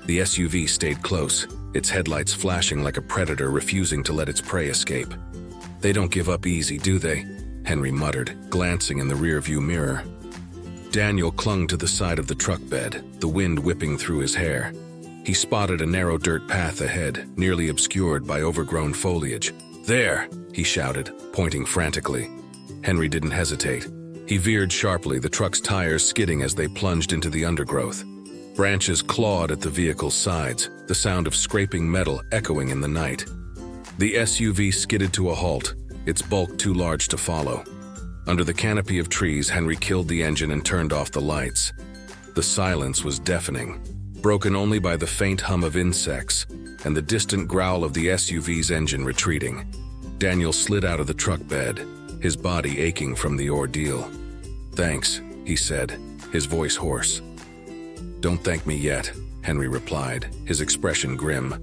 The SUV stayed close, its headlights flashing like a predator refusing to let its prey escape. "They don't give up easy, do they?" Henry muttered, glancing in the rearview mirror. Daniel clung to the side of the truck bed, the wind whipping through his hair. He spotted a narrow dirt path ahead, nearly obscured by overgrown foliage. "There!" he shouted, pointing frantically. Henry didn't hesitate. He veered sharply, the truck's tires skidding as they plunged into the undergrowth. Branches clawed at the vehicle's sides, the sound of scraping metal echoing in the night. The SUV skidded to a halt, its bulk too large to follow. Under the canopy of trees, Henry killed the engine and turned off the lights. The silence was deafening, broken only by the faint hum of insects and the distant growl of the SUV's engine retreating. Daniel slid out of the truck bed, his body aching from the ordeal. "Thanks," he said, his voice hoarse. "Don't thank me yet," Henry replied, his expression grim.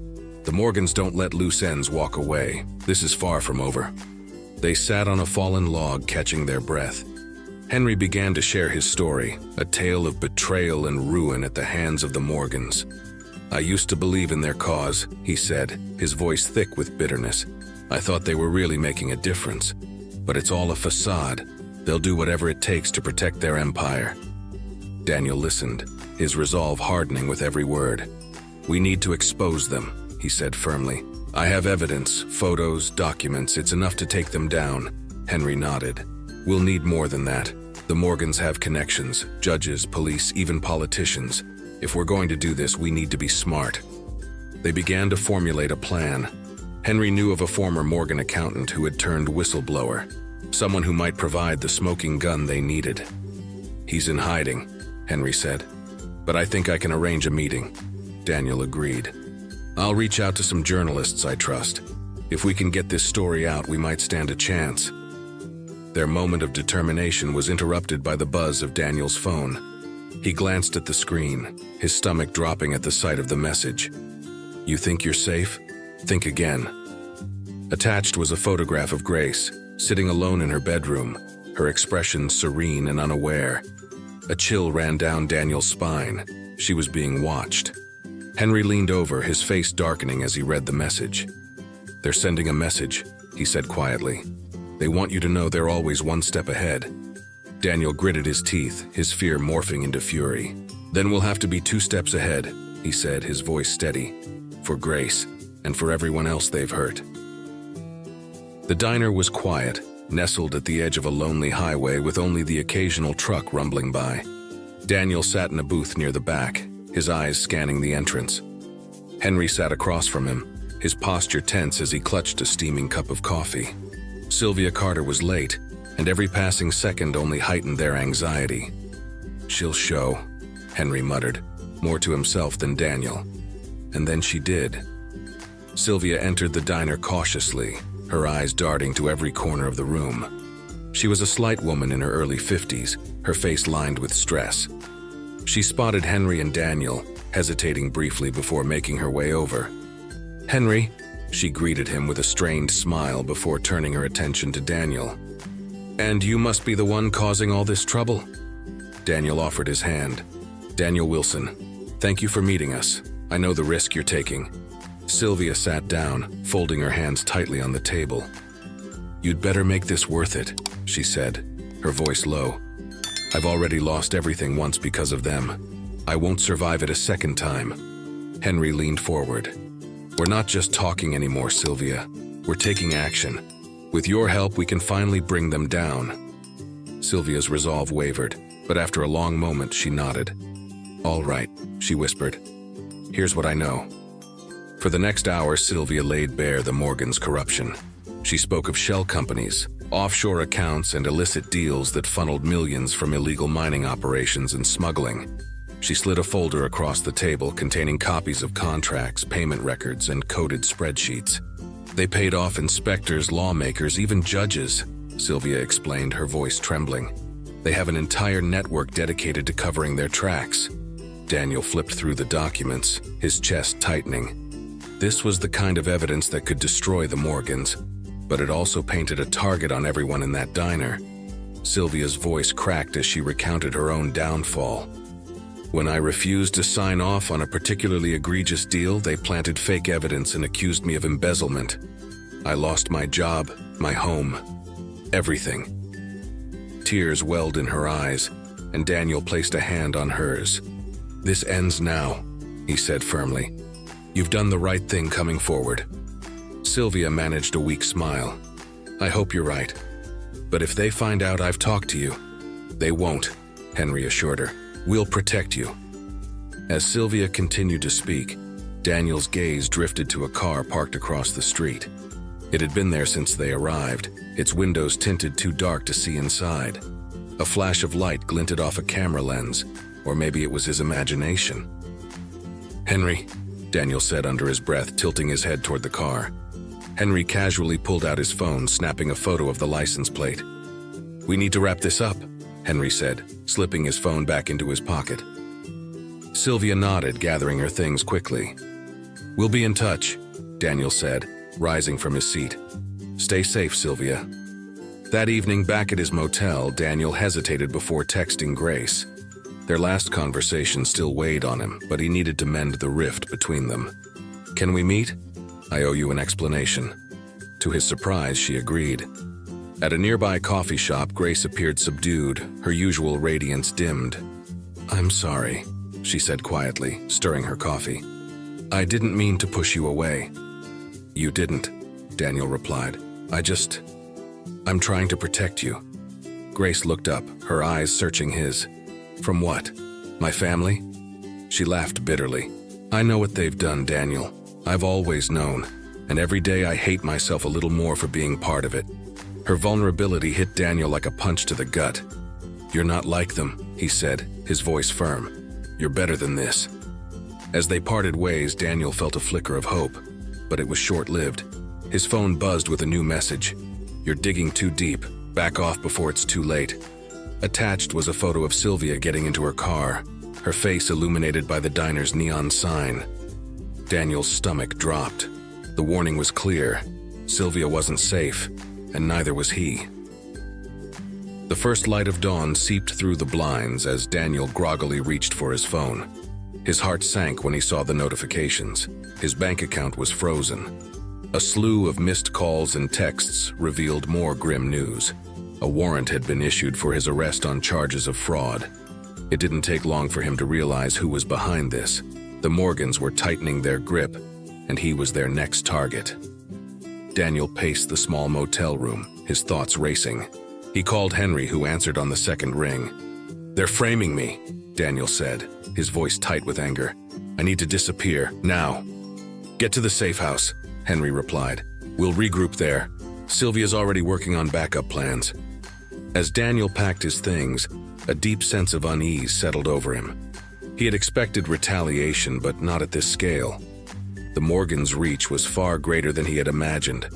"The Morgans don't let loose ends walk away. This is far from over." They sat on a fallen log, catching their breath. Henry began to share his story, a tale of betrayal and ruin at the hands of the Morgans. "I used to believe in their cause," he said, his voice thick with bitterness. "I thought they were really making a difference. But it's all a facade. They'll do whatever it takes to protect their empire." Daniel listened, his resolve hardening with every word. "We need to expose them," he said firmly. "I have evidence, photos, documents. It's enough to take them down." Henry nodded. "We'll need more than that. The Morgans have connections, judges, police, even politicians. If we're going to do this, we need to be smart." They began to formulate a plan. Henry knew of a former Morgan accountant who had turned whistleblower, someone who might provide the smoking gun they needed. "He's in hiding," Henry said. "But I think I can arrange a meeting." Daniel agreed. "I'll reach out to some journalists I trust. If we can get this story out, we might stand a chance." Their moment of determination was interrupted by the buzz of Daniel's phone. He glanced at the screen, his stomach dropping at the sight of the message. "You think you're safe? Think again." Attached was a photograph of Grace, sitting alone in her bedroom, her expression serene and unaware. A chill ran down Daniel's spine. She was being watched. Henry leaned over, his face darkening as he read the message. "They're sending a message," he said quietly. "They want you to know they're always one step ahead." Daniel gritted his teeth, his fear morphing into fury. "Then we'll have to be 2 steps ahead," he said, his voice steady. "For Grace, and for everyone else they've hurt." The diner was quiet, nestled at the edge of a lonely highway with only the occasional truck rumbling by. Daniel sat in a booth near the back, his eyes scanning the entrance. Henry sat across from him, his posture tense as he clutched a steaming cup of coffee. Sylvia Carter was late, and every passing second only heightened their anxiety. "She'll show," Henry muttered, more to himself than Daniel. And then she did. Sylvia entered the diner cautiously, her eyes darting to every corner of the room. She was a slight woman in her early 50s, her face lined with stress. She spotted Henry and Daniel, hesitating briefly before making her way over. "Henry," she greeted him with a strained smile before turning her attention to Daniel. "And you must be the one causing all this trouble?" Daniel offered his hand. "Daniel Wilson, thank you for meeting us. I know the risk you're taking." Sylvia sat down, folding her hands tightly on the table. "You'd better make this worth it," she said, her voice low. "I've already lost everything once because of them. I won't survive it a second time." Henry leaned forward. "We're not just talking anymore, Sylvia. We're taking action. With your help, we can finally bring them down." Sylvia's resolve wavered, but after a long moment, she nodded. "All right," she whispered. "Here's what I know." For the next hour, Sylvia laid bare the Morgans' corruption. She spoke of shell companies, offshore accounts, and illicit deals that funneled millions from illegal mining operations and smuggling. She slid a folder across the table containing copies of contracts, payment records, and coded spreadsheets. "They paid off inspectors, lawmakers, even judges," Sylvia explained, her voice trembling. "They have an entire network dedicated to covering their tracks." Daniel flipped through the documents, his chest tightening. This was the kind of evidence that could destroy the Morgans, but it also painted a target on everyone in that diner. Sylvia's voice cracked as she recounted her own downfall. When I refused to sign off on a particularly egregious deal, they planted fake evidence and accused me of embezzlement. I lost my job, my home, everything. Tears welled in her eyes, and Daniel placed a hand on hers. "This ends now," he said firmly. "You've done the right thing coming forward." Sylvia managed a weak smile. "I hope you're right. But if they find out I've talked to you..." "They won't," Henry assured her. "We'll protect you." As Sylvia continued to speak, Daniel's gaze drifted to a car parked across the street. It had been there since they arrived, its windows tinted too dark to see inside. A flash of light glinted off a camera lens, or maybe it was his imagination. "Henry," Daniel said under his breath, tilting his head toward the car. Henry casually pulled out his phone, snapping a photo of the license plate. "We need to wrap this up," Henry said, slipping his phone back into his pocket. Sylvia nodded, gathering her things quickly. "We'll be in touch," Daniel said, rising from his seat. "Stay safe, Sylvia." That evening, back at his motel, Daniel hesitated before texting Grace. Their last conversation still weighed on him, but he needed to mend the rift between them. "Can we meet? I owe you an explanation." To his surprise, she agreed. At a nearby coffee shop, Grace appeared subdued, her usual radiance dimmed. "I'm sorry," she said quietly, stirring her coffee. "I didn't mean to push you away." "You didn't," Daniel replied. I'm trying to protect you." Grace looked up, her eyes searching his. "From what? My family?" She laughed bitterly. "I know what they've done, Daniel. I've always known, and every day I hate myself a little more for being part of it." Her vulnerability hit Daniel like a punch to the gut. "You're not like them," he said, his voice firm. "You're better than this." As they parted ways, Daniel felt a flicker of hope, but it was short-lived. His phone buzzed with a new message. "You're digging too deep. Back off before it's too late." Attached was a photo of Sylvia getting into her car, her face illuminated by the diner's neon sign. Daniel's stomach dropped. The warning was clear. Sylvia wasn't safe, and neither was he. The first light of dawn seeped through the blinds as Daniel groggily reached for his phone. His heart sank when he saw the notifications. His bank account was frozen. A slew of missed calls and texts revealed more grim news. A warrant had been issued for his arrest on charges of fraud. It didn't take long for him to realize who was behind this. The Morgans were tightening their grip, and he was their next target. Daniel paced the small motel room, his thoughts racing. He called Henry, who answered on the second ring. "They're framing me," Daniel said, his voice tight with anger. "I need to disappear, now." "Get to the safe house," Henry replied. "We'll regroup there. Sylvia's already working on backup plans." As Daniel packed his things, a deep sense of unease settled over him. He had expected retaliation, but not at this scale. The Morgans' reach was far greater than he had imagined.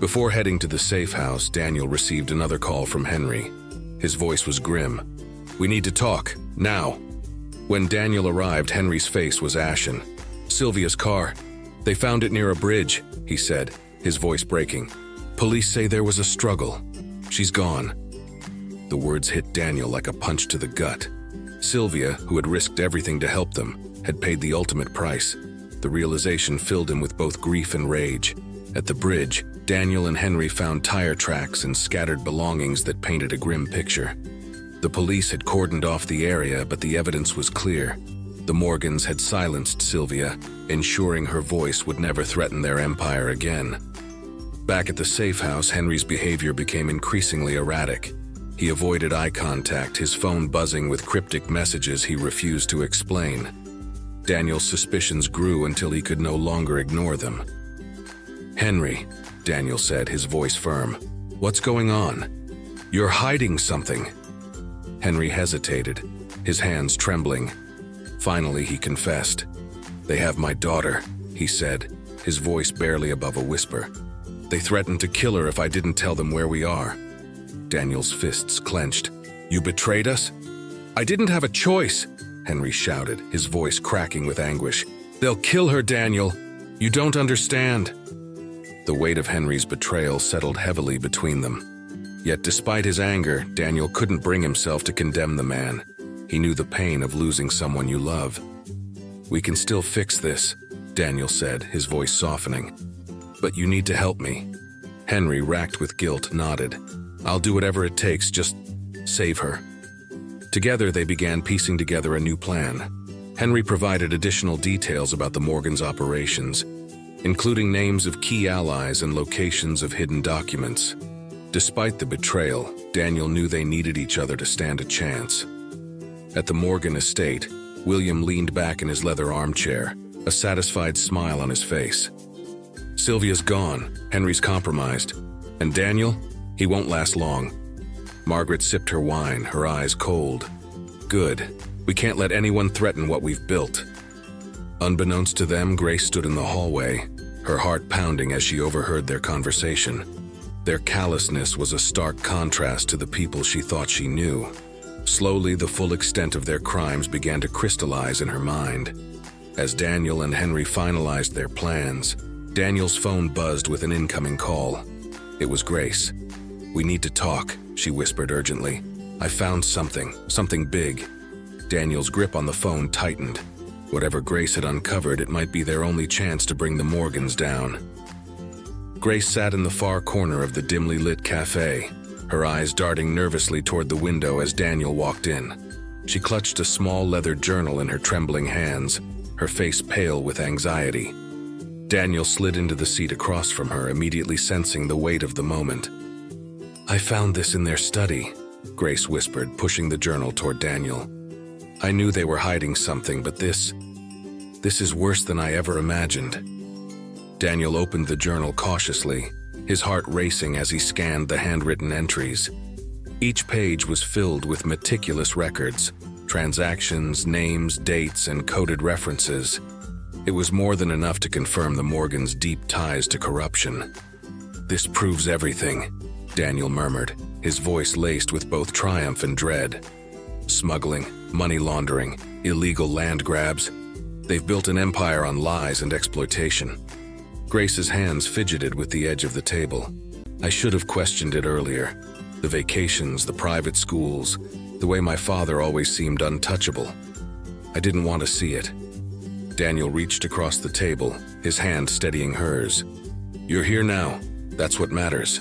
Before heading to the safe house, Daniel received another call from Henry. His voice was grim. "We need to talk, now." When Daniel arrived, Henry's face was ashen. "Sylvia's car. They found it near a bridge," he said, his voice breaking. "Police say there was a struggle. She's gone." The words hit Daniel like a punch to the gut. Sylvia, who had risked everything to help them, had paid the ultimate price. The realization filled him with both grief and rage. At the bridge, Daniel and Henry found tire tracks and scattered belongings that painted a grim picture. The police had cordoned off the area, but the evidence was clear. The Morgans had silenced Sylvia, ensuring her voice would never threaten their empire again. Back at the safe house, Henry's behavior became increasingly erratic. He avoided eye contact, his phone buzzing with cryptic messages he refused to explain. Daniel's suspicions grew until he could no longer ignore them. "Henry," Daniel said, his voice firm. "What's going on? You're hiding something." Henry hesitated, his hands trembling. Finally, he confessed. "They have my daughter," he said, his voice barely above a whisper. "They threatened to kill her if I didn't tell them where we are." Daniel's fists clenched. "You betrayed us?" "I didn't have a choice," Henry shouted, his voice cracking with anguish. "They'll kill her, Daniel. You don't understand." The weight of Henry's betrayal settled heavily between them. Yet despite his anger, Daniel couldn't bring himself to condemn the man. He knew the pain of losing someone you love. "We can still fix this," Daniel said, his voice softening. "But you need to help me." Henry, racked with guilt, nodded. "I'll do whatever it takes, just save her." Together, they began piecing together a new plan. Henry provided additional details about the Morgans' operations, including names of key allies and locations of hidden documents. Despite the betrayal, Daniel knew they needed each other to stand a chance. At the Morgan estate, William leaned back in his leather armchair, a satisfied smile on his face. "Sylvia's gone, Henry's compromised. And Daniel? He won't last long." Margaret sipped her wine, her eyes cold. "Good. We can't let anyone threaten what we've built." Unbeknownst to them, Grace stood in the hallway, her heart pounding as she overheard their conversation. Their callousness was a stark contrast to the people she thought she knew. Slowly, the full extent of their crimes began to crystallize in her mind. As Daniel and Henry finalized their plans, Daniel's phone buzzed with an incoming call. It was Grace. "We need to talk," she whispered urgently. "I found something big." Daniel's grip on the phone tightened. Whatever Grace had uncovered, it might be their only chance to bring the Morgans down. Grace sat in the far corner of the dimly lit cafe, her eyes darting nervously toward the window as Daniel walked in. She clutched a small leather journal in her trembling hands, her face pale with anxiety. Daniel slid into the seat across from her, immediately sensing the weight of the moment. "I found this in their study," Grace whispered, pushing the journal toward Daniel. "I knew they were hiding something, but this is worse than I ever imagined." Daniel opened the journal cautiously, his heart racing as he scanned the handwritten entries. Each page was filled with meticulous records, transactions, names, dates, and coded references. It was more than enough to confirm the Morgans' deep ties to corruption. "This proves everything," Daniel murmured, his voice laced with both triumph and dread. "Smuggling, money laundering, illegal land grabs. They've built an empire on lies and exploitation." Grace's hands fidgeted with the edge of the table. "I should have questioned it earlier. The vacations, the private schools, the way my father always seemed untouchable. I didn't want to see it." Daniel reached across the table, his hand steadying hers. "You're here now. That's what matters."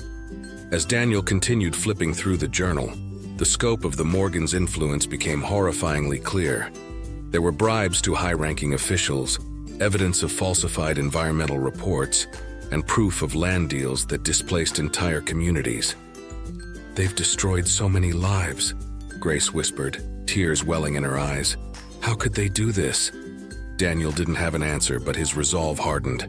As Daniel continued flipping through the journal, the scope of the Morgans' influence became horrifyingly clear. There were bribes to high-ranking officials, evidence of falsified environmental reports, and proof of land deals that displaced entire communities. "They've destroyed so many lives," Grace whispered, tears welling in her eyes. "How could they do this?" Daniel didn't have an answer, but his resolve hardened.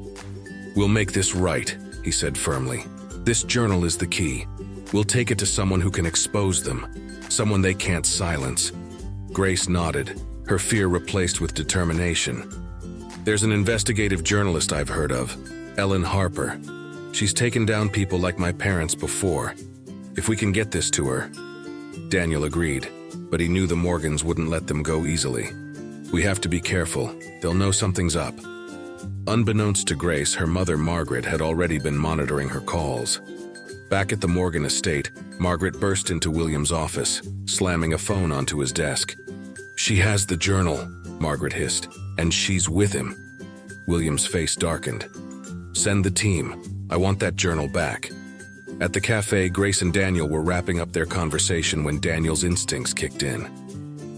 "We'll make this right," he said firmly. "This journal is the key. We'll take it to someone who can expose them, someone they can't silence." Grace nodded, her fear replaced with determination. "There's an investigative journalist I've heard of, Ellen Harper. She's taken down people like my parents before. If we can get this to her." Daniel agreed, but he knew the Morgans wouldn't let them go easily. "We have to be careful. They'll know something's up." Unbeknownst to Grace, her mother Margaret had already been monitoring her calls. Back at the Morgan estate, Margaret burst into William's office, slamming a phone onto his desk. "She has the journal," Margaret hissed, "and she's with him." William's face darkened. "Send the team. I want that journal back." At the cafe, Grace and Daniel were wrapping up their conversation when Daniel's instincts kicked in.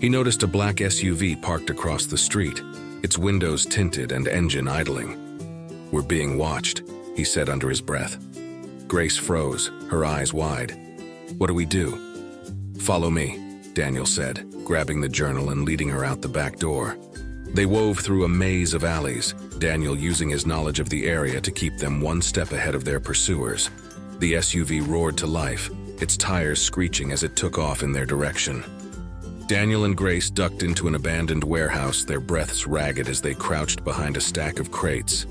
He noticed a black SUV parked across the street, its windows tinted and engine idling. "We're being watched," he said under his breath. Grace froze, her eyes wide. "What do we do?" "Follow me," Daniel said, grabbing the journal and leading her out the back door. They wove through a maze of alleys, Daniel using his knowledge of the area to keep them one step ahead of their pursuers. The SUV roared to life, its tires screeching as it took off in their direction. Daniel and Grace ducked into an abandoned warehouse, their breaths ragged as they crouched behind a stack of crates.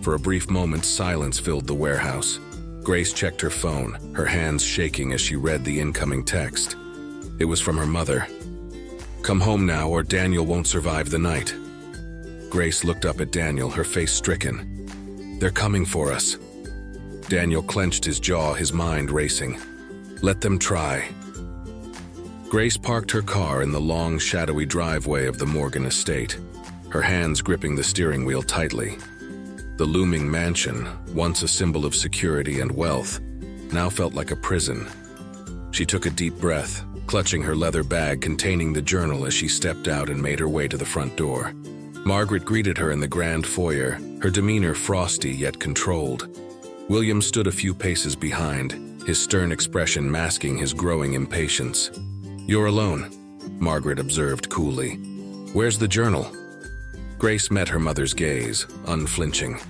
For a brief moment, silence filled the warehouse. Grace checked her phone, her hands shaking as she read the incoming text. It was from her mother. "Come home now, or Daniel won't survive the night." Grace looked up at Daniel, her face stricken. They're coming for us. Daniel clenched his jaw, his mind racing. Let them try. Grace parked her car in the long, shadowy driveway of the Morgan estate, her hands gripping the steering wheel tightly. The looming mansion, once a symbol of security and wealth, now felt like a prison. She took a deep breath, clutching her leather bag containing the journal as she stepped out and made her way to the front door. Margaret greeted her in the grand foyer, her demeanor frosty yet controlled. William stood a few paces behind, his stern expression masking his growing impatience. "You're alone," Margaret observed coolly. "Where's the journal?" Grace met her mother's gaze, unflinching.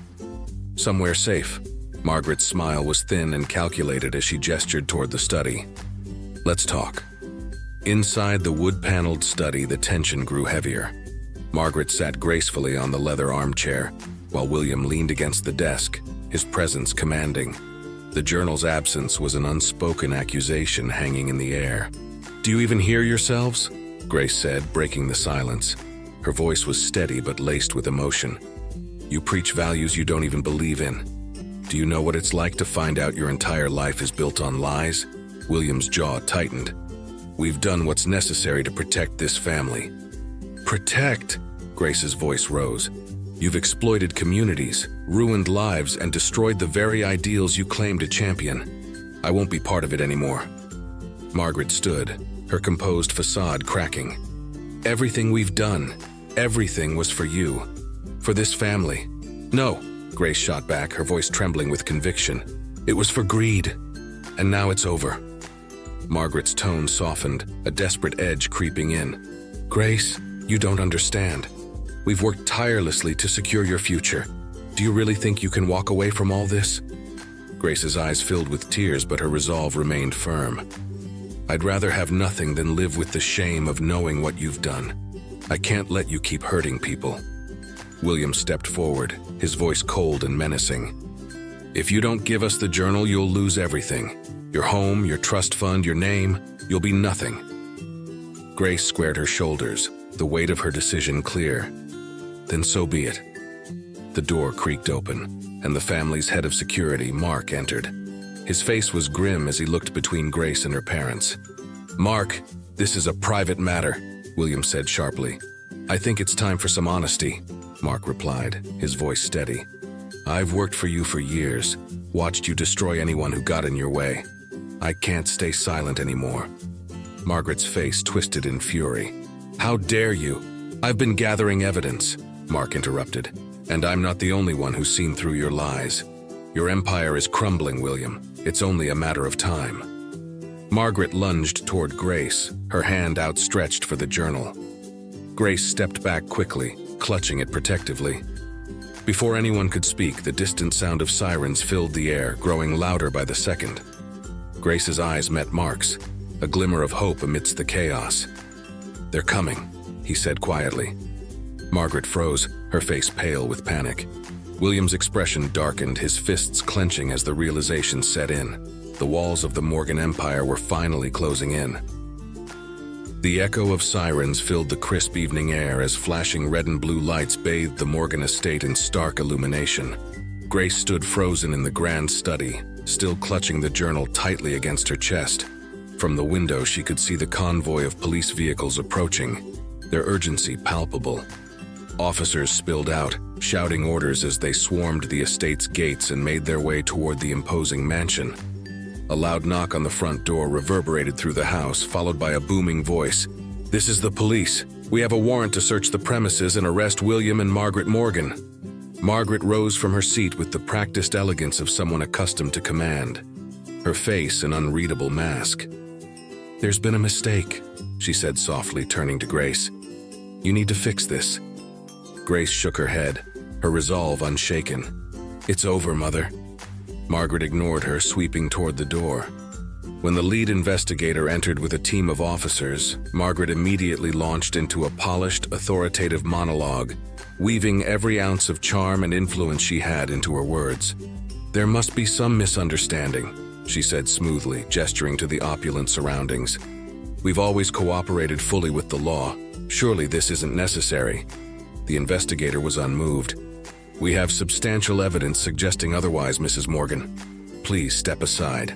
"Somewhere safe." Margaret's smile was thin and calculated as she gestured toward the study. "Let's talk." Inside the wood-paneled study, the tension grew heavier. Margaret sat gracefully on the leather armchair, while William leaned against the desk, his presence commanding. The journal's absence was an unspoken accusation hanging in the air. "Do you even hear yourselves?" Grace said, breaking the silence. Her voice was steady but laced with emotion. "You preach values you don't even believe in. Do you know what it's like to find out your entire life is built on lies?" William's jaw tightened. "We've done what's necessary to protect this family." "Protect?" Grace's voice rose. "You've exploited communities, ruined lives, and destroyed the very ideals you claim to champion. I won't be part of it anymore." Margaret stood, her composed facade cracking. "Everything we've done, everything was for you. For this family." "No," Grace shot back, her voice trembling with conviction. "It was for greed. And now it's over." Margaret's tone softened, a desperate edge creeping in. "Grace, you don't understand. We've worked tirelessly to secure your future. Do you really think you can walk away from all this?" Grace's eyes filled with tears, but her resolve remained firm. "I'd rather have nothing than live with the shame of knowing what you've done. I can't let you keep hurting people." William stepped forward, his voice cold and menacing. "If you don't give us the journal, you'll lose everything. Your home, your trust fund, your name, you'll be nothing." Grace squared her shoulders, the weight of her decision clear. "Then so be it." The door creaked open, and the family's head of security, Mark, entered. His face was grim as he looked between Grace and her parents. "Mark, this is a private matter," William said sharply. "I think it's time for some honesty," Mark replied, his voice steady. "I've worked for you for years, watched you destroy anyone who got in your way. I can't stay silent anymore." Margaret's face twisted in fury. "How dare you? I've been gathering evidence," Mark interrupted. "And I'm not the only one who's seen through your lies. Your empire is crumbling, William. It's only a matter of time." Margaret lunged toward Grace, her hand outstretched for the journal. Grace stepped back quickly, clutching it protectively. Before anyone could speak, the distant sound of sirens filled the air, growing louder by the second. Grace's eyes met Mark's, a glimmer of hope amidst the chaos. "They're coming," he said quietly. Margaret froze, her face pale with panic. William's expression darkened, his fists clenching as the realization set in. The walls of the Morgan Empire were finally closing in. The echo of sirens filled the crisp evening air as flashing red and blue lights bathed the Morgan estate in stark illumination. Grace stood frozen in the grand study, still clutching the journal tightly against her chest. From the window, she could see the convoy of police vehicles approaching, their urgency palpable. Officers spilled out, shouting orders as they swarmed the estate's gates and made their way toward the imposing mansion. A loud knock on the front door reverberated through the house, followed by a booming voice. "This is the police. We have a warrant to search the premises and arrest William and Margaret Morgan." Margaret rose from her seat with the practiced elegance of someone accustomed to command, her face an unreadable mask. "There's been a mistake," she said softly, turning to Grace. "You need to fix this." Grace shook her head, her resolve unshaken. "It's over, Mother." Margaret ignored her, sweeping toward the door. When the lead investigator entered with a team of officers, Margaret immediately launched into a polished, authoritative monologue, weaving every ounce of charm and influence she had into her words. "There must be some misunderstanding," she said smoothly, gesturing to the opulent surroundings. "We've always cooperated fully with the law. Surely this isn't necessary." The investigator was unmoved. We have substantial evidence suggesting otherwise, Mrs. Morgan. Please step aside.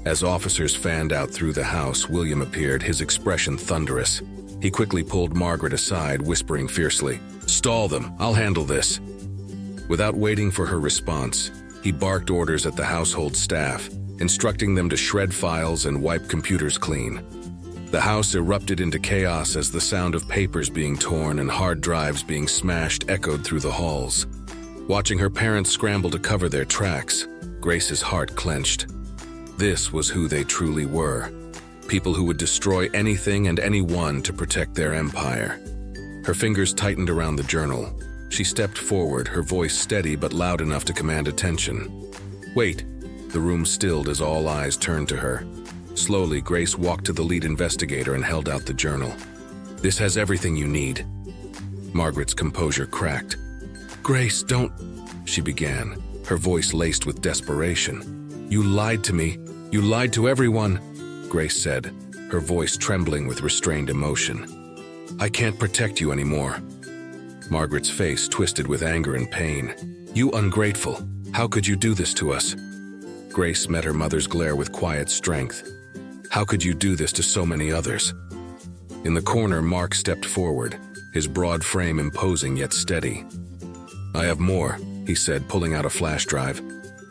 As officers fanned out through the house, William appeared, his expression thunderous. He quickly pulled Margaret aside, whispering fiercely, "Stall them, I'll handle this." Without waiting for her response, he barked orders at the household staff, instructing them to shred files and wipe computers clean. The house erupted into chaos as the sound of papers being torn and hard drives being smashed echoed through the halls. Watching her parents scramble to cover their tracks, Grace's heart clenched. This was who they truly were. People who would destroy anything and anyone to protect their empire. Her fingers tightened around the journal. She stepped forward, her voice steady but loud enough to command attention. "Wait." The room stilled as all eyes turned to her. Slowly, Grace walked to the lead investigator and held out the journal. "This has everything you need." Margaret's composure cracked. "Grace, don't," she began, her voice laced with desperation. "You lied to me. You lied to everyone," Grace said, her voice trembling with restrained emotion. "I can't protect you anymore." Margaret's face twisted with anger and pain. "You ungrateful. How could you do this to us?" Grace met her mother's glare with quiet strength. "How could you do this to so many others?" In the corner, Mark stepped forward, his broad frame imposing yet steady. "I have more," he said, pulling out a flash drive.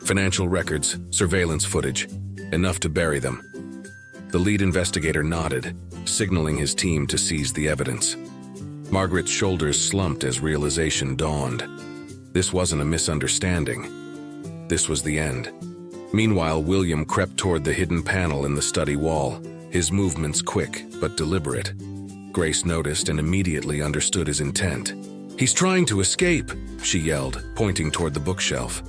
"Financial records, surveillance footage, enough to bury them." The lead investigator nodded, signaling his team to seize the evidence. Margaret's shoulders slumped as realization dawned. This wasn't a misunderstanding. This was the end. Meanwhile, William crept toward the hidden panel in the study wall, his movements quick but deliberate. Grace noticed and immediately understood his intent. "He's trying to escape," she yelled, pointing toward the bookshelf.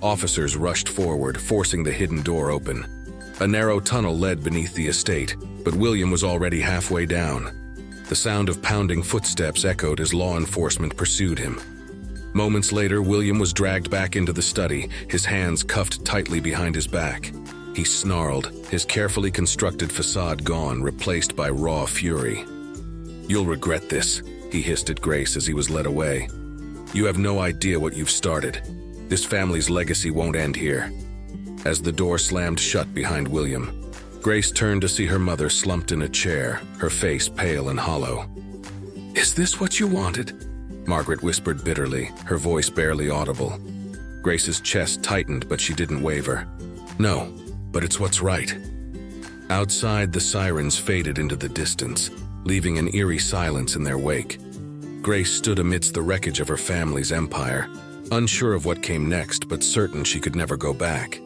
Officers rushed forward, forcing the hidden door open. A narrow tunnel led beneath the estate, but William was already halfway down. The sound of pounding footsteps echoed as law enforcement pursued him. Moments later, William was dragged back into the study, his hands cuffed tightly behind his back. He snarled, his carefully constructed facade gone, replaced by raw fury. "You'll regret this," he hissed at Grace as he was led away. "You have no idea what you've started. This family's legacy won't end here." As the door slammed shut behind William, Grace turned to see her mother slumped in a chair, her face pale and hollow. "Is this what you wanted?" Margaret whispered bitterly, her voice barely audible. Grace's chest tightened, but she didn't waver. "No, but it's what's right." Outside, the sirens faded into the distance, leaving an eerie silence in their wake. Grace stood amidst the wreckage of her family's empire, unsure of what came next, but certain she could never go back.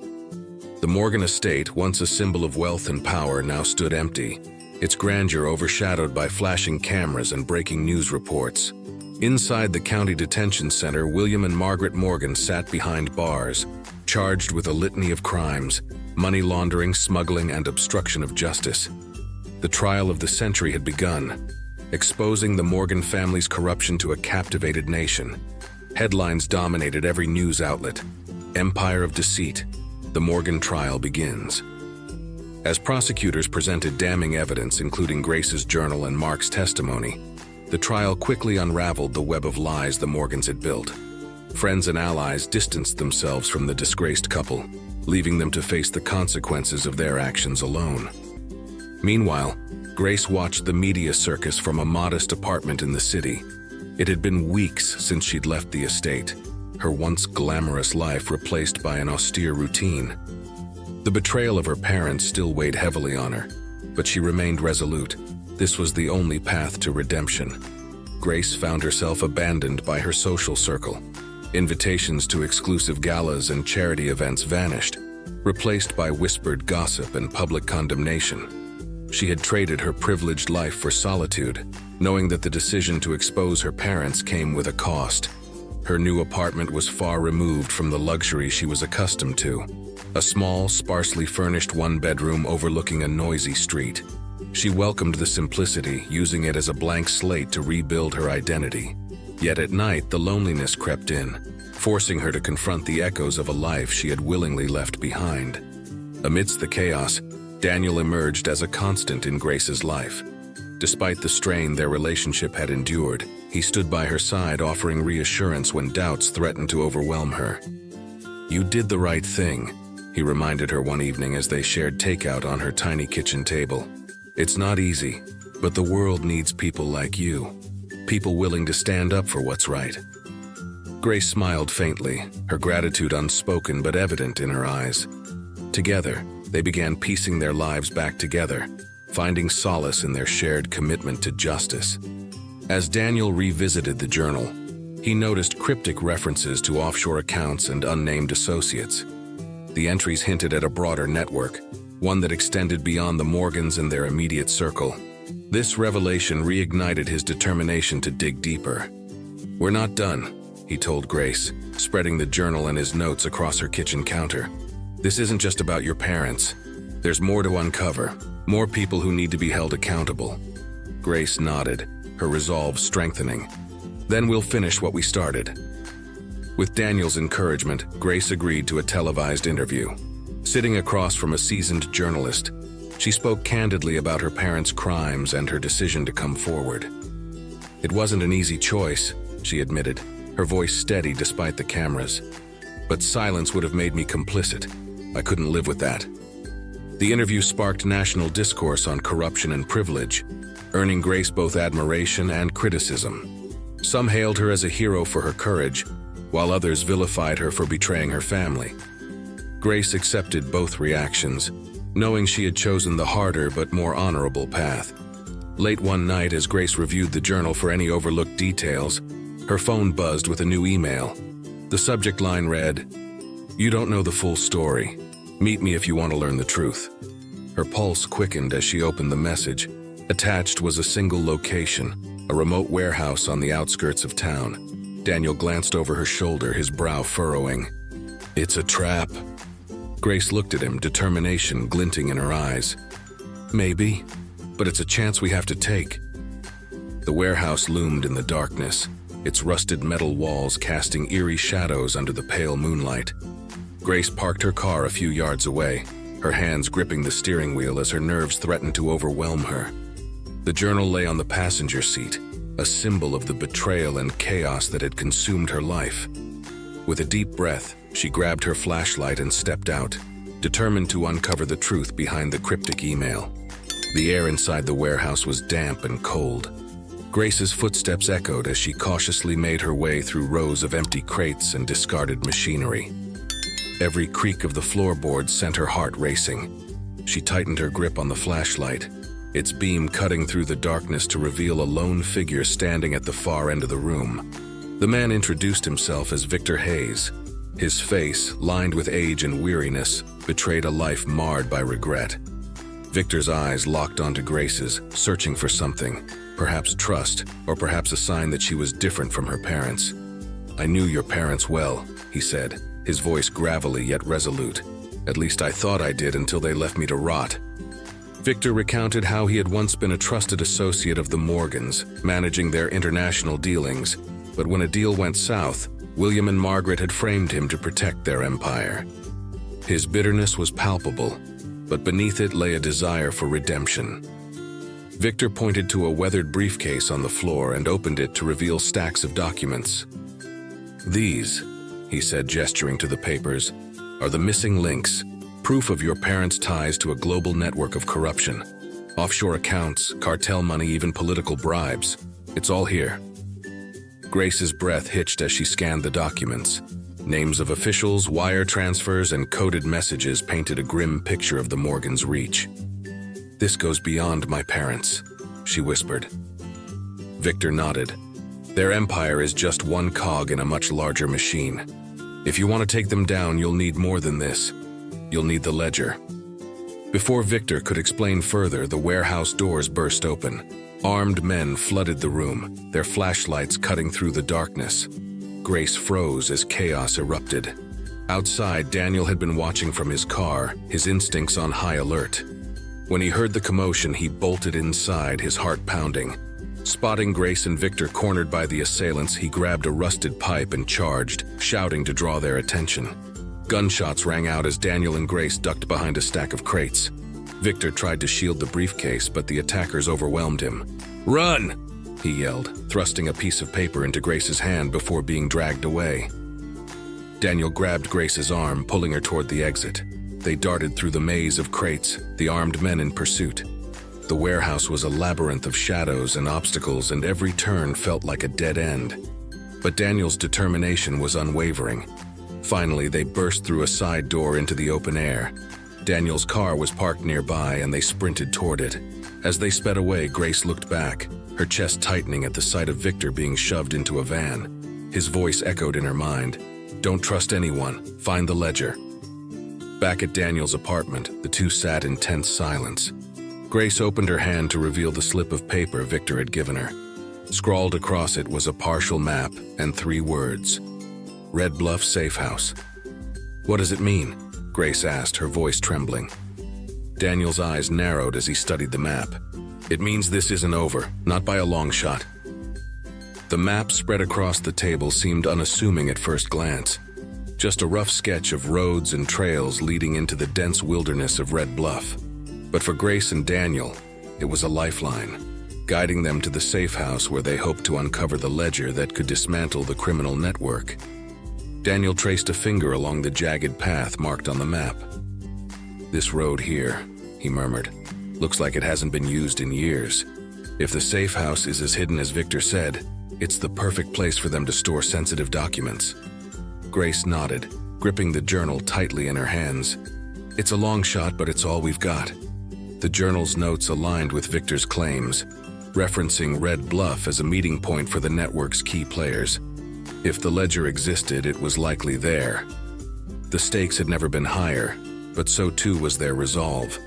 The Morgan estate, once a symbol of wealth and power, now stood empty, its grandeur overshadowed by flashing cameras and breaking news reports. Inside the county detention center, William and Margaret Morgan sat behind bars, charged with a litany of crimes: money laundering, smuggling, and obstruction of justice. The trial of the century had begun, exposing the Morgan family's corruption to a captivated nation. Headlines dominated every news outlet. "Empire of Deceit. The Morgan trial begins." As prosecutors presented damning evidence, including Grace's journal and Mark's testimony, the trial quickly unraveled the web of lies the Morgans had built. Friends and allies distanced themselves from the disgraced couple, leaving them to face the consequences of their actions alone. Meanwhile, Grace watched the media circus from a modest apartment in the city. It had been weeks since she'd left the estate, her once glamorous life replaced by an austere routine. The betrayal of her parents still weighed heavily on her, but she remained resolute. This was the only path to redemption. Grace found herself abandoned by her social circle. Invitations to exclusive galas and charity events vanished, replaced by whispered gossip and public condemnation. She had traded her privileged life for solitude, knowing that the decision to expose her parents came with a cost. Her new apartment was far removed from the luxury she was accustomed to. A small, sparsely furnished one-bedroom overlooking a noisy street. She welcomed the simplicity, using it as a blank slate to rebuild her identity. Yet at night, the loneliness crept in, forcing her to confront the echoes of a life she had willingly left behind. Amidst the chaos, Daniel emerged as a constant in Grace's life. Despite the strain their relationship had endured, he stood by her side, offering reassurance when doubts threatened to overwhelm her. "You did the right thing," he reminded her one evening as they shared takeout on her tiny kitchen table. "It's not easy, but the world needs people like you. People willing to stand up for what's right." Grace smiled faintly, her gratitude unspoken but evident in her eyes. Together, they began piecing their lives back together, finding solace in their shared commitment to justice. As Daniel revisited the journal, he noticed cryptic references to offshore accounts and unnamed associates. The entries hinted at a broader network, one that extended beyond the Morgans and their immediate circle. This revelation reignited his determination to dig deeper. "We're not done," he told Grace, spreading the journal and his notes across her kitchen counter. "This isn't just about your parents. There's more to uncover, more people who need to be held accountable." Grace nodded, her resolve strengthening. "Then we'll finish what we started." With Daniel's encouragement, Grace agreed to a televised interview. Sitting across from a seasoned journalist, she spoke candidly about her parents' crimes and her decision to come forward. "It wasn't an easy choice," she admitted, her voice steady despite the cameras. "But silence would have made me complicit. I couldn't live with that." The interview sparked national discourse on corruption and privilege, earning Grace both admiration and criticism. Some hailed her as a hero for her courage, while others vilified her for betraying her family. Grace accepted both reactions, knowing she had chosen the harder but more honorable path. Late one night, as Grace reviewed the journal for any overlooked details, her phone buzzed with a new email. The subject line read, "You don't know the full story. Meet me if you want to learn the truth." Her pulse quickened as she opened the message. Attached was a single location, a remote warehouse on the outskirts of town. Daniel glanced over her shoulder, his brow furrowing. "It's a trap." Grace looked at him, determination glinting in her eyes. "Maybe, but it's a chance we have to take." The warehouse loomed in the darkness, its rusted metal walls casting eerie shadows under the pale moonlight. Grace parked her car a few yards away, her hands gripping the steering wheel as her nerves threatened to overwhelm her. The journal lay on the passenger seat, a symbol of the betrayal and chaos that had consumed her life. With a deep breath, she grabbed her flashlight and stepped out, determined to uncover the truth behind the cryptic email. The air inside the warehouse was damp and cold. Grace's footsteps echoed as she cautiously made her way through rows of empty crates and discarded machinery. Every creak of the floorboards sent her heart racing. She tightened her grip on the flashlight, its beam cutting through the darkness to reveal a lone figure standing at the far end of the room. The man introduced himself as Victor Hayes. His face, lined with age and weariness, betrayed a life marred by regret. Victor's eyes locked onto Grace's, searching for something, perhaps trust, or perhaps a sign that she was different from her parents. "I knew your parents well," he said, his voice gravelly yet resolute. "At least I thought I did until they left me to rot." Victor recounted how he had once been a trusted associate of the Morgans, managing their international dealings, but when a deal went south, William and Margaret had framed him to protect their empire. His bitterness was palpable, but beneath it lay a desire for redemption. Victor pointed to a weathered briefcase on the floor and opened it to reveal stacks of documents. "These," he said, gesturing to the papers, "are the missing links, proof of your parents' ties to a global network of corruption. Offshore accounts, cartel money, even political bribes. It's all here." Grace's breath hitched as she scanned the documents. Names of officials, wire transfers, and coded messages painted a grim picture of the Morgans' reach. "This goes beyond my parents," she whispered. Victor nodded. "Their empire is just one cog in a much larger machine. If you want to take them down, you'll need more than this. You'll need the ledger." Before Victor could explain further, the warehouse doors burst open. Armed men flooded the room, their flashlights cutting through the darkness. Grace froze as chaos erupted. Outside, Daniel had been watching from his car, his instincts on high alert. When he heard the commotion, he bolted inside, his heart pounding. Spotting Grace and Victor cornered by the assailants, he grabbed a rusted pipe and charged, shouting to draw their attention. Gunshots rang out as Daniel and Grace ducked behind a stack of crates. Victor tried to shield the briefcase, but the attackers overwhelmed him. "Run!" he yelled, thrusting a piece of paper into Grace's hand before being dragged away. Daniel grabbed Grace's arm, pulling her toward the exit. They darted through the maze of crates, the armed men in pursuit. The warehouse was a labyrinth of shadows and obstacles, and every turn felt like a dead end. But Daniel's determination was unwavering. Finally, they burst through a side door into the open air. Daniel's car was parked nearby, and they sprinted toward it. As they sped away, Grace looked back, her chest tightening at the sight of Victor being shoved into a van. His voice echoed in her mind. "Don't trust anyone. Find the ledger." Back at Daniel's apartment, the two sat in tense silence. Grace opened her hand to reveal the slip of paper Victor had given her. Scrawled across it was a partial map and 3 words: Red Bluff Safe House. "What does it mean?" Grace asked, her voice trembling. Daniel's eyes narrowed as he studied the map. "It means this isn't over, not by a long shot." The map spread across the table seemed unassuming at first glance. Just a rough sketch of roads and trails leading into the dense wilderness of Red Bluff. But for Grace and Daniel, it was a lifeline, guiding them to the safe house where they hoped to uncover the ledger that could dismantle the criminal network. Daniel traced a finger along the jagged path marked on the map. "This road here," he murmured, "looks like it hasn't been used in years. If the safe house is as hidden as Victor said, it's the perfect place for them to store sensitive documents." Grace nodded, gripping the journal tightly in her hands. "It's a long shot, but it's all we've got." The journal's notes aligned with Victor's claims, referencing Red Bluff as a meeting point for the network's key players. If the ledger existed, it was likely there. The stakes had never been higher, but so too was their resolve.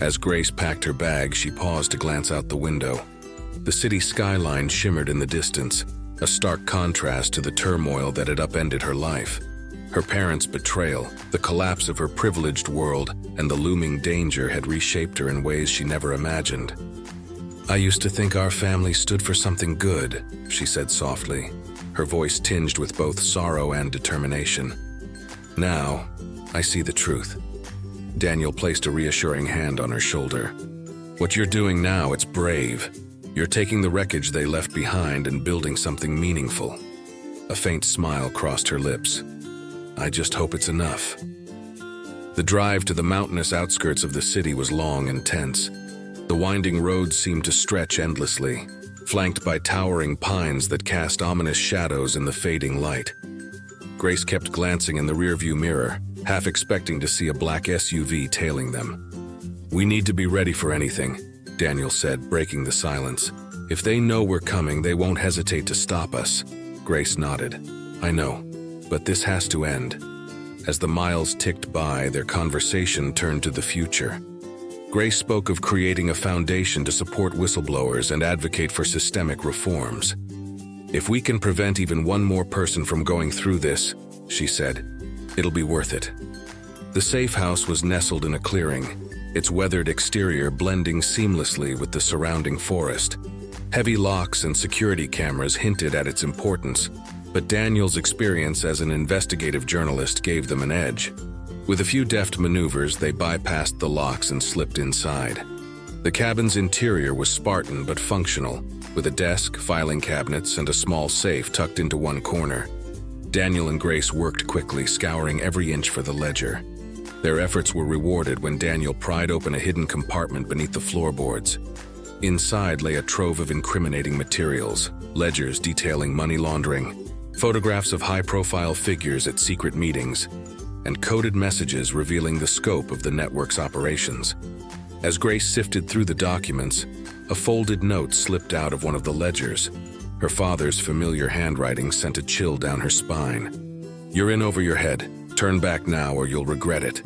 As Grace packed her bag, she paused to glance out the window. The city skyline shimmered in the distance, a stark contrast to the turmoil that had upended her life. Her parents' betrayal, the collapse of her privileged world, and the looming danger had reshaped her in ways she never imagined. "I used to think our family stood for something good," she said softly, her voice tinged with both sorrow and determination. "Now, I see the truth." Daniel placed a reassuring hand on her shoulder. "What you're doing now, it's brave. You're taking the wreckage they left behind and building something meaningful." A faint smile crossed her lips. "I just hope it's enough." The drive to the mountainous outskirts of the city was long and tense. The winding roads seemed to stretch endlessly, flanked by towering pines that cast ominous shadows in the fading light. Grace kept glancing in the rearview mirror, half expecting to see a black SUV tailing them. "We need to be ready for anything," Daniel said, breaking the silence. "If they know we're coming, they won't hesitate to stop us." Grace nodded. "I know, but this has to end." As the miles ticked by, their conversation turned to the future. Grace spoke of creating a foundation to support whistleblowers and advocate for systemic reforms. "If we can prevent even one more person from going through this," she said, "it'll be worth it." The safe house was nestled in a clearing, its weathered exterior blending seamlessly with the surrounding forest. Heavy locks and security cameras hinted at its importance, but Daniel's experience as an investigative journalist gave them an edge. With a few deft maneuvers, they bypassed the locks and slipped inside. The cabin's interior was Spartan but functional, with a desk, filing cabinets, and a small safe tucked into one corner. Daniel and Grace worked quickly, scouring every inch for the ledger. Their efforts were rewarded when Daniel pried open a hidden compartment beneath the floorboards. Inside lay a trove of incriminating materials, ledgers detailing money laundering, photographs of high-profile figures at secret meetings, and coded messages revealing the scope of the network's operations. As Grace sifted through the documents, a folded note slipped out of one of the ledgers. Her father's familiar handwriting sent a chill down her spine. "You're in over your head. Turn back now or you'll regret it."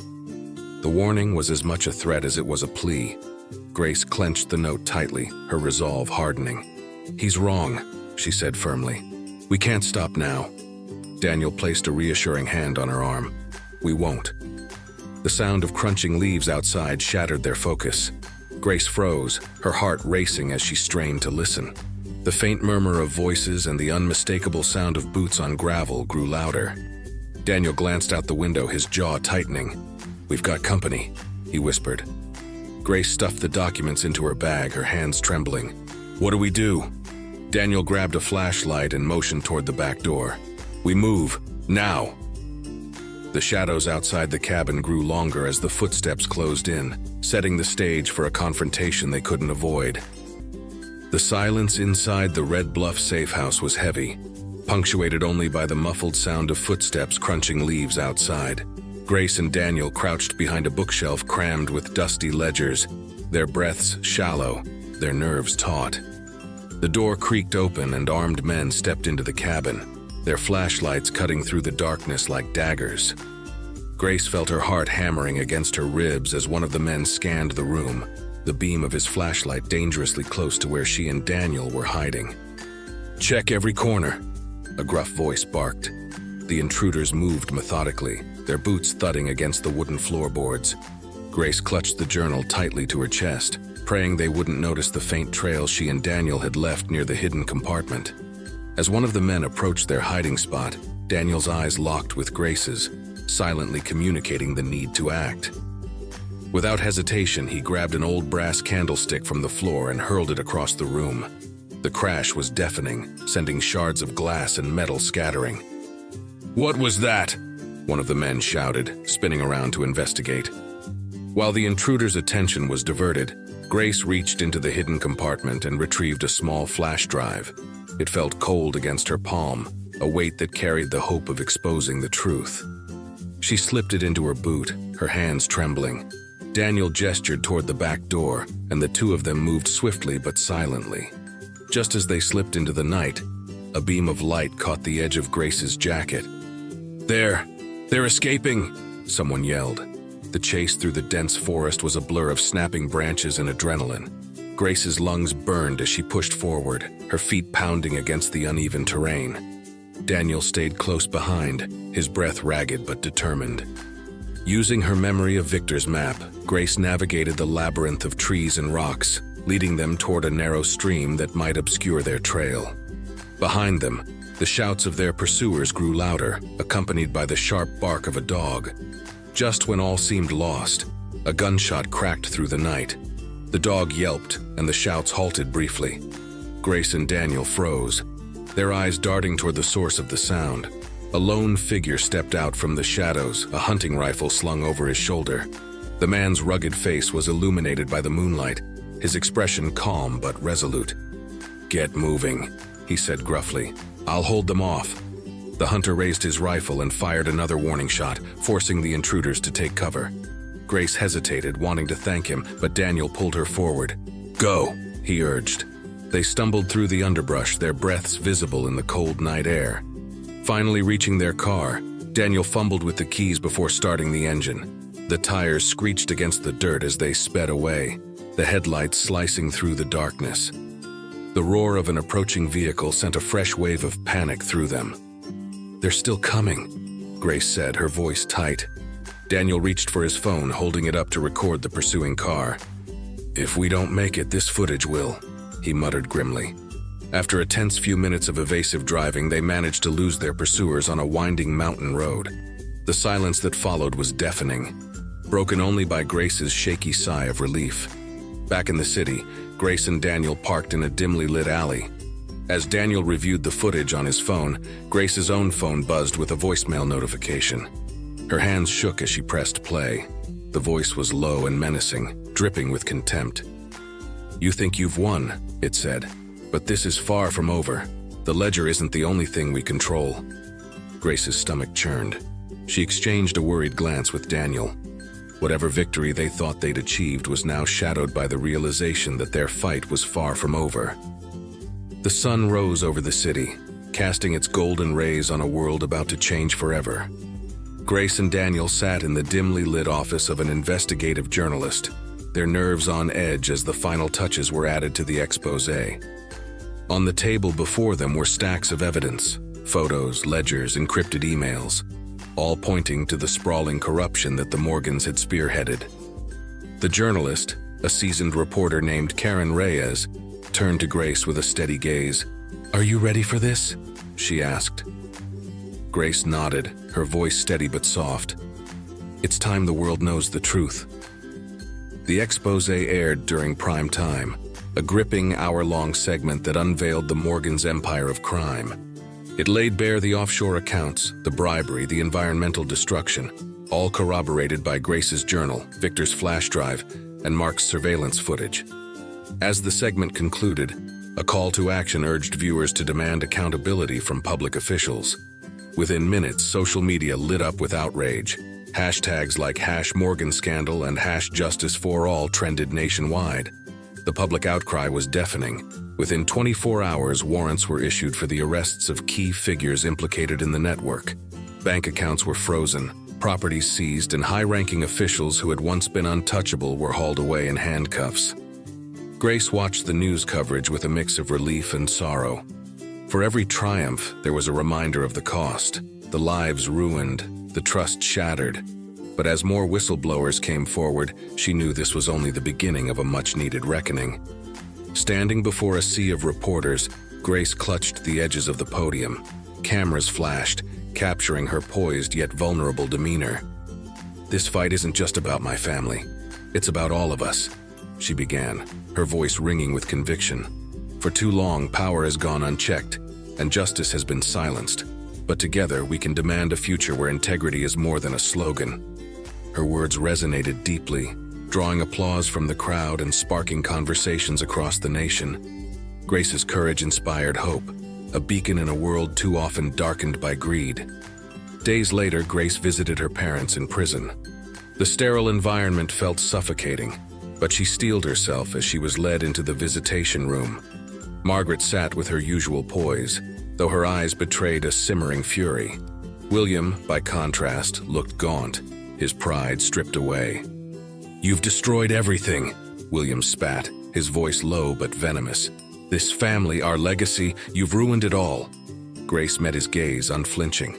The warning was as much a threat as it was a plea. Grace clenched the note tightly, her resolve hardening. "He's wrong," she said firmly. "We can't stop now." Daniel placed a reassuring hand on her arm. "We won't." The sound of crunching leaves outside shattered their focus. Grace froze, her heart racing as she strained to listen. The faint murmur of voices and the unmistakable sound of boots on gravel grew louder. Daniel glanced out the window, his jaw tightening. "We've got company," he whispered. Grace stuffed the documents into her bag, her hands trembling. "What do we do?" Daniel grabbed a flashlight and motioned toward the back door. "We move, now!" The shadows outside the cabin grew longer as the footsteps closed in, setting the stage for a confrontation they couldn't avoid. The silence inside the Red Bluff safe house was heavy, punctuated only by the muffled sound of footsteps crunching leaves outside. Grace and Daniel crouched behind a bookshelf crammed with dusty ledgers, their breaths shallow, their nerves taut. The door creaked open and armed men stepped into the cabin, their flashlights cutting through the darkness like daggers. Grace felt her heart hammering against her ribs as one of the men scanned the room, the beam of his flashlight dangerously close to where she and Daniel were hiding. "Check every corner," a gruff voice barked. The intruders moved methodically, their boots thudding against the wooden floorboards. Grace clutched the journal tightly to her chest, praying they wouldn't notice the faint trail she and Daniel had left near the hidden compartment. As one of the men approached their hiding spot, Daniel's eyes locked with Grace's, silently communicating the need to act. Without hesitation, he grabbed an old brass candlestick from the floor and hurled it across the room. The crash was deafening, sending shards of glass and metal scattering. "What was that?" one of the men shouted, spinning around to investigate. While the intruder's attention was diverted, Grace reached into the hidden compartment and retrieved a small flash drive. It felt cold against her palm, a weight that carried the hope of exposing the truth. She slipped it into her boot, her hands trembling. Daniel gestured toward the back door, and the two of them moved swiftly but silently. Just as they slipped into the night, a beam of light caught the edge of Grace's jacket. They're escaping!" someone yelled. The chase through the dense forest was a blur of snapping branches and adrenaline. Grace's lungs burned as she pushed forward, her feet pounding against the uneven terrain. Daniel stayed close behind, his breath ragged but determined. Using her memory of Victor's map, Grace navigated the labyrinth of trees and rocks, leading them toward a narrow stream that might obscure their trail. Behind them, the shouts of their pursuers grew louder, accompanied by the sharp bark of a dog. Just when all seemed lost, a gunshot cracked through the night. The dog yelped, and the shouts halted briefly. Grace and Daniel froze, their eyes darting toward the source of the sound. A lone figure stepped out from the shadows, a hunting rifle slung over his shoulder. The man's rugged face was illuminated by the moonlight, his expression calm but resolute. "Get moving," he said gruffly. "I'll hold them off." The hunter raised his rifle and fired another warning shot, forcing the intruders to take cover. Grace hesitated, wanting to thank him, but Daniel pulled her forward. "Go," he urged. They stumbled through the underbrush, their breaths visible in the cold night air. Finally reaching their car, Daniel fumbled with the keys before starting the engine. The tires screeched against the dirt as they sped away, the headlights slicing through the darkness. The roar of an approaching vehicle sent a fresh wave of panic through them. "They're still coming," Grace said, her voice tight. Daniel reached for his phone, holding it up to record the pursuing car. "If we don't make it, this footage will," he muttered grimly. After a tense few minutes of evasive driving, they managed to lose their pursuers on a winding mountain road. The silence that followed was deafening, broken only by Grace's shaky sigh of relief. Back in the city, Grace and Daniel parked in a dimly lit alley. As Daniel reviewed the footage on his phone, Grace's own phone buzzed with a voicemail notification. Her hands shook as she pressed play. The voice was low and menacing, dripping with contempt. "You think you've won," it said, "but this is far from over. The ledger isn't the only thing we control." Grace's stomach churned. She exchanged a worried glance with Daniel. Whatever victory they thought they'd achieved was now shadowed by the realization that their fight was far from over. The sun rose over the city, casting its golden rays on a world about to change forever. Grace and Daniel sat in the dimly lit office of an investigative journalist, their nerves on edge as the final touches were added to the exposé. On the table before them were stacks of evidence, photos, ledgers, encrypted emails, all pointing to the sprawling corruption that the Morgans had spearheaded. The journalist, a seasoned reporter named Karen Reyes, turned to Grace with a steady gaze. "Are you ready for this?" she asked. Grace nodded, her voice steady but soft. "It's time the world knows the truth." The expose aired during prime time, a gripping hour-long segment that unveiled the Morgans' empire of crime. It laid bare the offshore accounts, the bribery, the environmental destruction, all corroborated by Grace's journal, Victor's flash drive, and Mark's surveillance footage. As the segment concluded, a call to action urged viewers to demand accountability from public officials. Within minutes, social media lit up with outrage. Hashtags like #MorganScandal and #JusticeForAll trended nationwide. The public outcry was deafening. Within 24 hours, warrants were issued for the arrests of key figures implicated in the network. Bank accounts were frozen, properties seized, and high-ranking officials who had once been untouchable were hauled away in handcuffs. Grace watched the news coverage with a mix of relief and sorrow. For every triumph, there was a reminder of the cost. The lives ruined, the trust shattered. But as more whistleblowers came forward, she knew this was only the beginning of a much-needed reckoning. Standing before a sea of reporters, Grace clutched the edges of the podium. Cameras flashed, capturing her poised yet vulnerable demeanor. "This fight isn't just about my family. It's about all of us," she began, her voice ringing with conviction. "For too long, power has gone unchecked, and justice has been silenced. But together, we can demand a future where integrity is more than a slogan." Her words resonated deeply, drawing applause from the crowd and sparking conversations across the nation. Grace's courage inspired hope, a beacon in a world too often darkened by greed. Days later, Grace visited her parents in prison. The sterile environment felt suffocating, but she steeled herself as she was led into the visitation room. Margaret sat with her usual poise, though her eyes betrayed a simmering fury. William, by contrast, looked gaunt, his pride stripped away. "You've destroyed everything," William spat, his voice low but venomous. "This family, our legacy, you've ruined it all." Grace met his gaze, unflinching.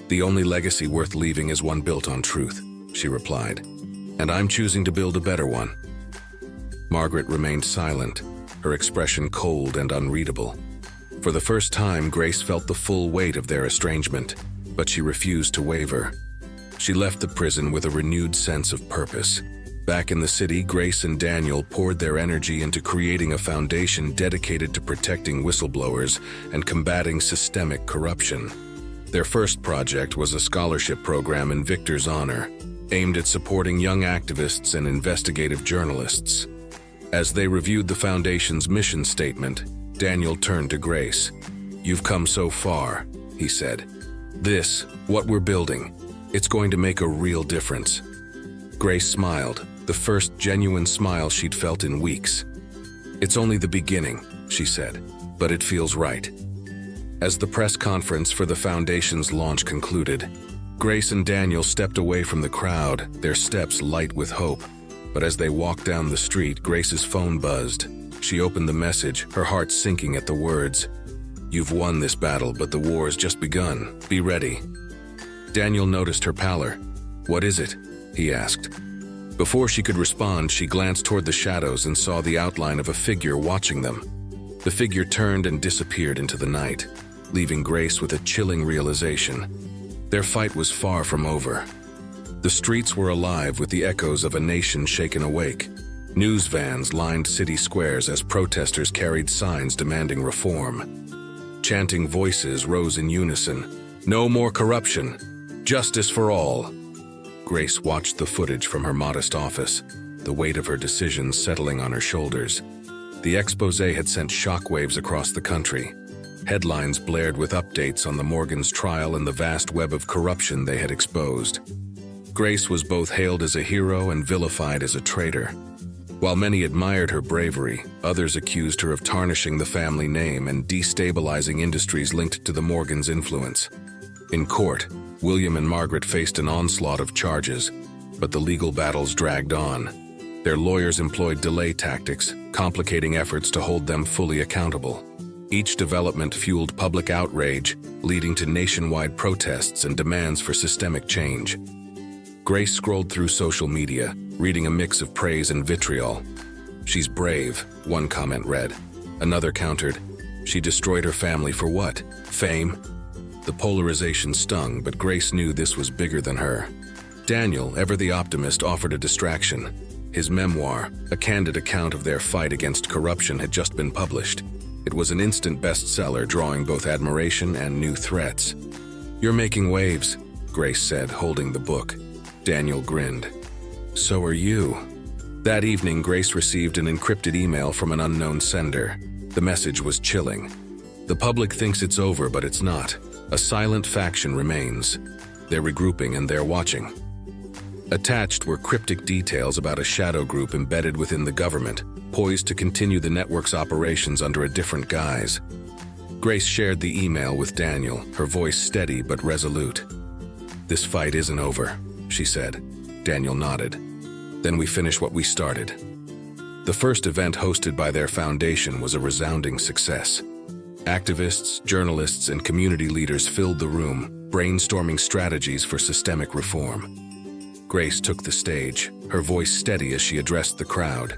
"The only legacy worth leaving is one built on truth," she replied. "And I'm choosing to build a better one." Margaret remained silent, her expression cold and unreadable. For the first time, Grace felt the full weight of their estrangement, but she refused to waver. She left the prison with a renewed sense of purpose. Back in the city, Grace and Daniel poured their energy into creating a foundation dedicated to protecting whistleblowers and combating systemic corruption. Their first project was a scholarship program in Victor's honor, aimed at supporting young activists and investigative journalists. As they reviewed the foundation's mission statement, Daniel turned to Grace. "You've come so far," he said. "This, what we're building, it's going to make a real difference." Grace smiled, the first genuine smile she'd felt in weeks. "It's only the beginning," she said, "but it feels right." As the press conference for the foundation's launch concluded, Grace and Daniel stepped away from the crowd, their steps light with hope. But as they walked down the street, Grace's phone buzzed. She opened the message, her heart sinking at the words, "You've won this battle, but the war's just begun. Be ready." Daniel noticed her pallor. "What is it?" he asked. Before she could respond, she glanced toward the shadows and saw the outline of a figure watching them. The figure turned and disappeared into the night, leaving Grace with a chilling realization. Their fight was far from over. The streets were alive with the echoes of a nation shaken awake. News vans lined city squares as protesters carried signs demanding reform. Chanting voices rose in unison. "No more corruption. Justice for all." Grace watched the footage from her modest office, the weight of her decisions settling on her shoulders. The expose had sent shockwaves across the country. Headlines blared with updates on the Morgans' trial and the vast web of corruption they had exposed. Grace was both hailed as a hero and vilified as a traitor. While many admired her bravery, others accused her of tarnishing the family name and destabilizing industries linked to the Morgans' influence. In court, William and Margaret faced an onslaught of charges, but the legal battles dragged on. Their lawyers employed delay tactics, complicating efforts to hold them fully accountable. Each development fueled public outrage, leading to nationwide protests and demands for systemic change. Grace scrolled through social media, reading a mix of praise and vitriol. "She's brave," one comment read. Another countered, "She destroyed her family for what? Fame?" The polarization stung, but Grace knew this was bigger than her. Daniel, ever the optimist, offered a distraction. His memoir, a candid account of their fight against corruption, had just been published. It was an instant bestseller, drawing both admiration and new threats. "You're making waves," Grace said, holding the book. Daniel grinned. "So are you." That evening, Grace received an encrypted email from an unknown sender. The message was chilling. "The public thinks it's over, but it's not. A silent faction remains. They're regrouping and they're watching." Attached were cryptic details about a shadow group embedded within the government, poised to continue the network's operations under a different guise. Grace shared the email with Daniel, her voice steady but resolute. "This fight isn't over," she said. Daniel nodded. "Then we finish what we started." The first event hosted by their foundation was a resounding success. Activists, journalists, and community leaders filled the room, brainstorming strategies for systemic reform. Grace took the stage, her voice steady as she addressed the crowd.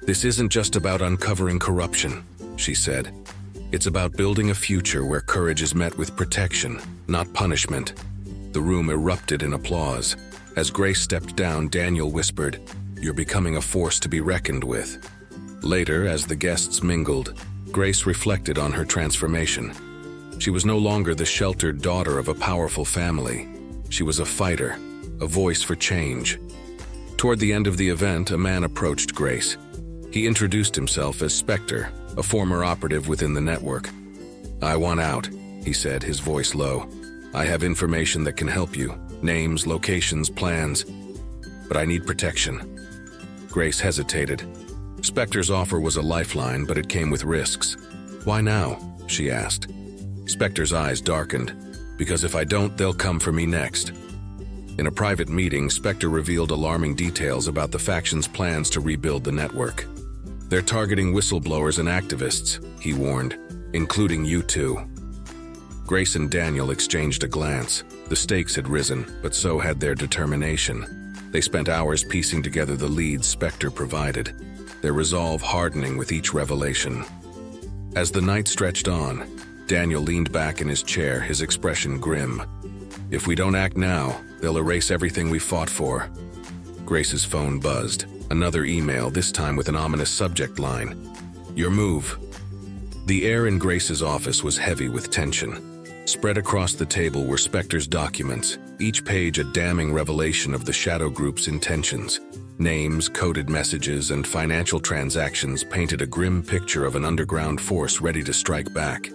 "This isn't just about uncovering corruption," she said. "It's about building a future where courage is met with protection, not punishment." The room erupted in applause. As Grace stepped down, Daniel whispered, "You're becoming a force to be reckoned with." Later, as the guests mingled, Grace reflected on her transformation. She was no longer the sheltered daughter of a powerful family. She was a fighter, a voice for change. Toward the end of the event, a man approached Grace. He introduced himself as Spectre, a former operative within the network. "I want out," he said, his voice low. "I have information that can help you. Names, locations, plans. But I need protection." Grace hesitated. Spectre's offer was a lifeline, but it came with risks. "Why now?" she asked. Spectre's eyes darkened. "Because if I don't, they'll come for me next." In a private meeting, Spectre revealed alarming details about the faction's plans to rebuild the network. "They're targeting whistleblowers and activists," he warned, "including you two." Grace and Daniel exchanged a glance. The stakes had risen, but so had their determination. They spent hours piecing together the leads Spectre provided, their resolve hardening with each revelation. As the night stretched on, Daniel leaned back in his chair, his expression grim. "If we don't act now, they'll erase everything we fought for." Grace's phone buzzed. Another email, this time with an ominous subject line. "Your move." The air in Grace's office was heavy with tension. Spread across the table were Spectre's documents, each page a damning revelation of the Shadow Group's intentions. Names, coded messages, and financial transactions painted a grim picture of an underground force ready to strike back.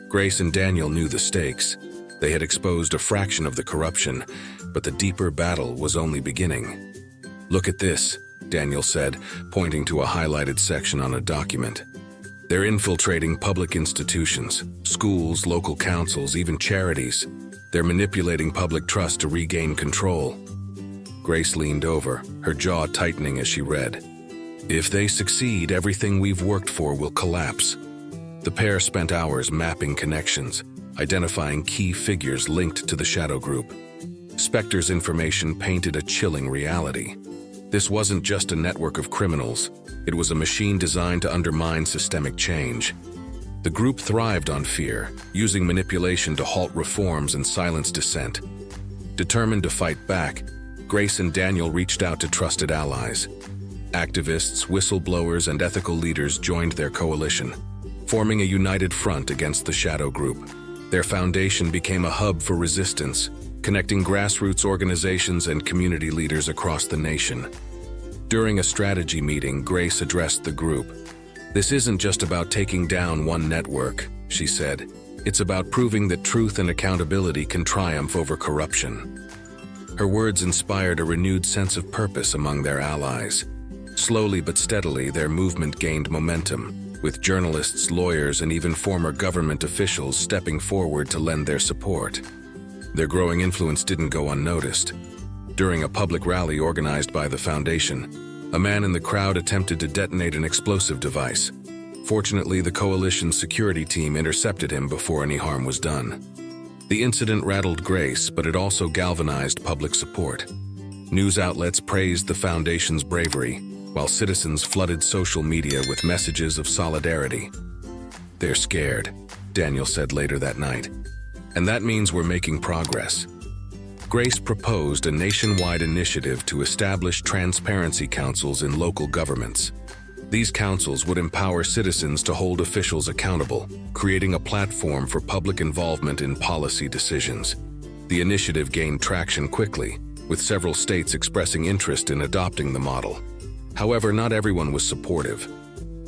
Grace and Daniel knew the stakes. They had exposed a fraction of the corruption, but the deeper battle was only beginning. "Look at this," Daniel said, pointing to a highlighted section on a document. "They're infiltrating public institutions, schools, local councils, even charities. They're manipulating public trust to regain control." Grace leaned over, her jaw tightening as she read. "If they succeed, everything we've worked for will collapse." The pair spent hours mapping connections, identifying key figures linked to the Shadow Group. Spectre's information painted a chilling reality. This wasn't just a network of criminals. It was a machine designed to undermine systemic change. The group thrived on fear, using manipulation to halt reforms and silence dissent. Determined to fight back, Grace and Daniel reached out to trusted allies. Activists, whistleblowers, and ethical leaders joined their coalition, forming a united front against the Shadow Group. Their foundation became a hub for resistance, connecting grassroots organizations and community leaders across the nation. During a strategy meeting, Grace addressed the group. "This isn't just about taking down one network," she said. "It's about proving that truth and accountability can triumph over corruption." Her words inspired a renewed sense of purpose among their allies. Slowly but steadily, their movement gained momentum, with journalists, lawyers, and even former government officials stepping forward to lend their support. Their growing influence didn't go unnoticed. During a public rally organized by the foundation, a man in the crowd attempted to detonate an explosive device. Fortunately, the coalition's security team intercepted him before any harm was done. The incident rattled Grace, but it also galvanized public support. News outlets praised the foundation's bravery, while citizens flooded social media with messages of solidarity. "They're scared," Daniel said later that night. "And that means we're making progress." Grace proposed a nationwide initiative to establish transparency councils in local governments. These councils would empower citizens to hold officials accountable, creating a platform for public involvement in policy decisions. The initiative gained traction quickly, with several states expressing interest in adopting the model. However, not everyone was supportive.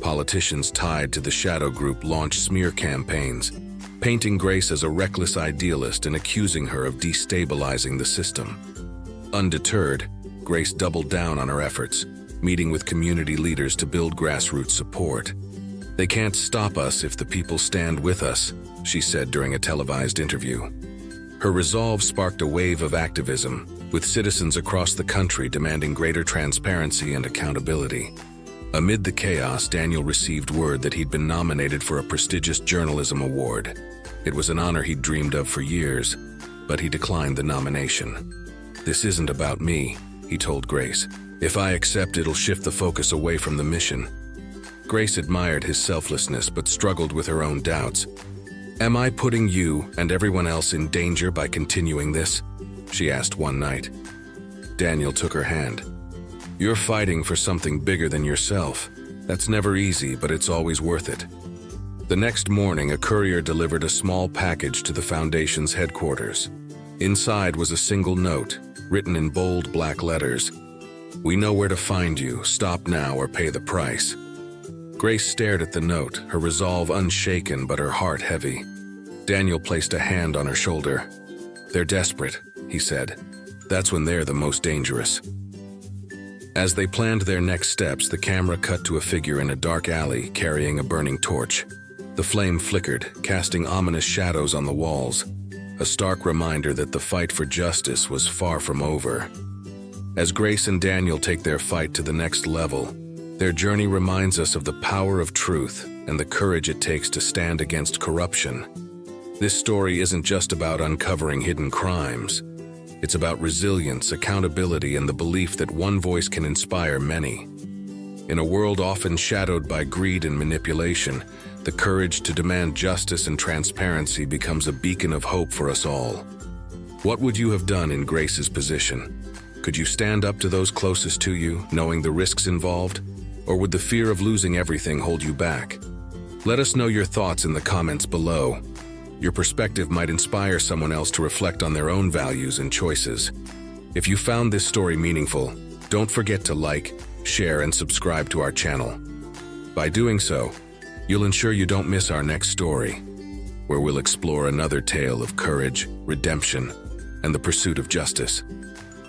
Politicians tied to the shadow group launched smear campaigns, painting Grace as a reckless idealist and accusing her of destabilizing the system. Undeterred, Grace doubled down on her efforts, meeting with community leaders to build grassroots support. "They can't stop us if the people stand with us," she said during a televised interview. Her resolve sparked a wave of activism, with citizens across the country demanding greater transparency and accountability. Amid the chaos, Daniel received word that he'd been nominated for a prestigious journalism award. It was an honor he'd dreamed of for years, but he declined the nomination. "This isn't about me," he told Grace. "If I accept, it'll shift the focus away from the mission." Grace admired his selflessness but struggled with her own doubts. "Am I putting you and everyone else in danger by continuing this?" she asked one night. Daniel took her hand. "You're fighting for something bigger than yourself. That's never easy, but it's always worth it." The next morning, a courier delivered a small package to the foundation's headquarters. Inside was a single note, written in bold black letters. "We know where to find you. Stop now or pay the price." Grace stared at the note, her resolve unshaken but her heart heavy. Daniel placed a hand on her shoulder. "They're desperate," he said. "That's when they're the most dangerous." As they planned their next steps, the camera cut to a figure in a dark alley carrying a burning torch. The flame flickered, casting ominous shadows on the walls, a stark reminder that the fight for justice was far from over. As Grace and Daniel take their fight to the next level, their journey reminds us of the power of truth and the courage it takes to stand against corruption. This story isn't just about uncovering hidden crimes. It's about resilience, accountability, and the belief that one voice can inspire many. In a world often shadowed by greed and manipulation, the courage to demand justice and transparency becomes a beacon of hope for us all. What would you have done in Grace's position? Could you stand up to those closest to you, knowing the risks involved? Or would the fear of losing everything hold you back? Let us know your thoughts in the comments below. Your perspective might inspire someone else to reflect on their own values and choices. If you found this story meaningful, don't forget to like, share, and subscribe to our channel. By doing so, you'll ensure you don't miss our next story, where we'll explore another tale of courage, redemption, and the pursuit of justice.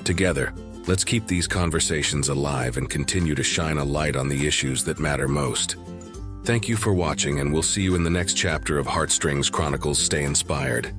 Together, let's keep these conversations alive and continue to shine a light on the issues that matter most. Thank you for watching, and we'll see you in the next chapter of HeartStrings Chronicles. Stay inspired.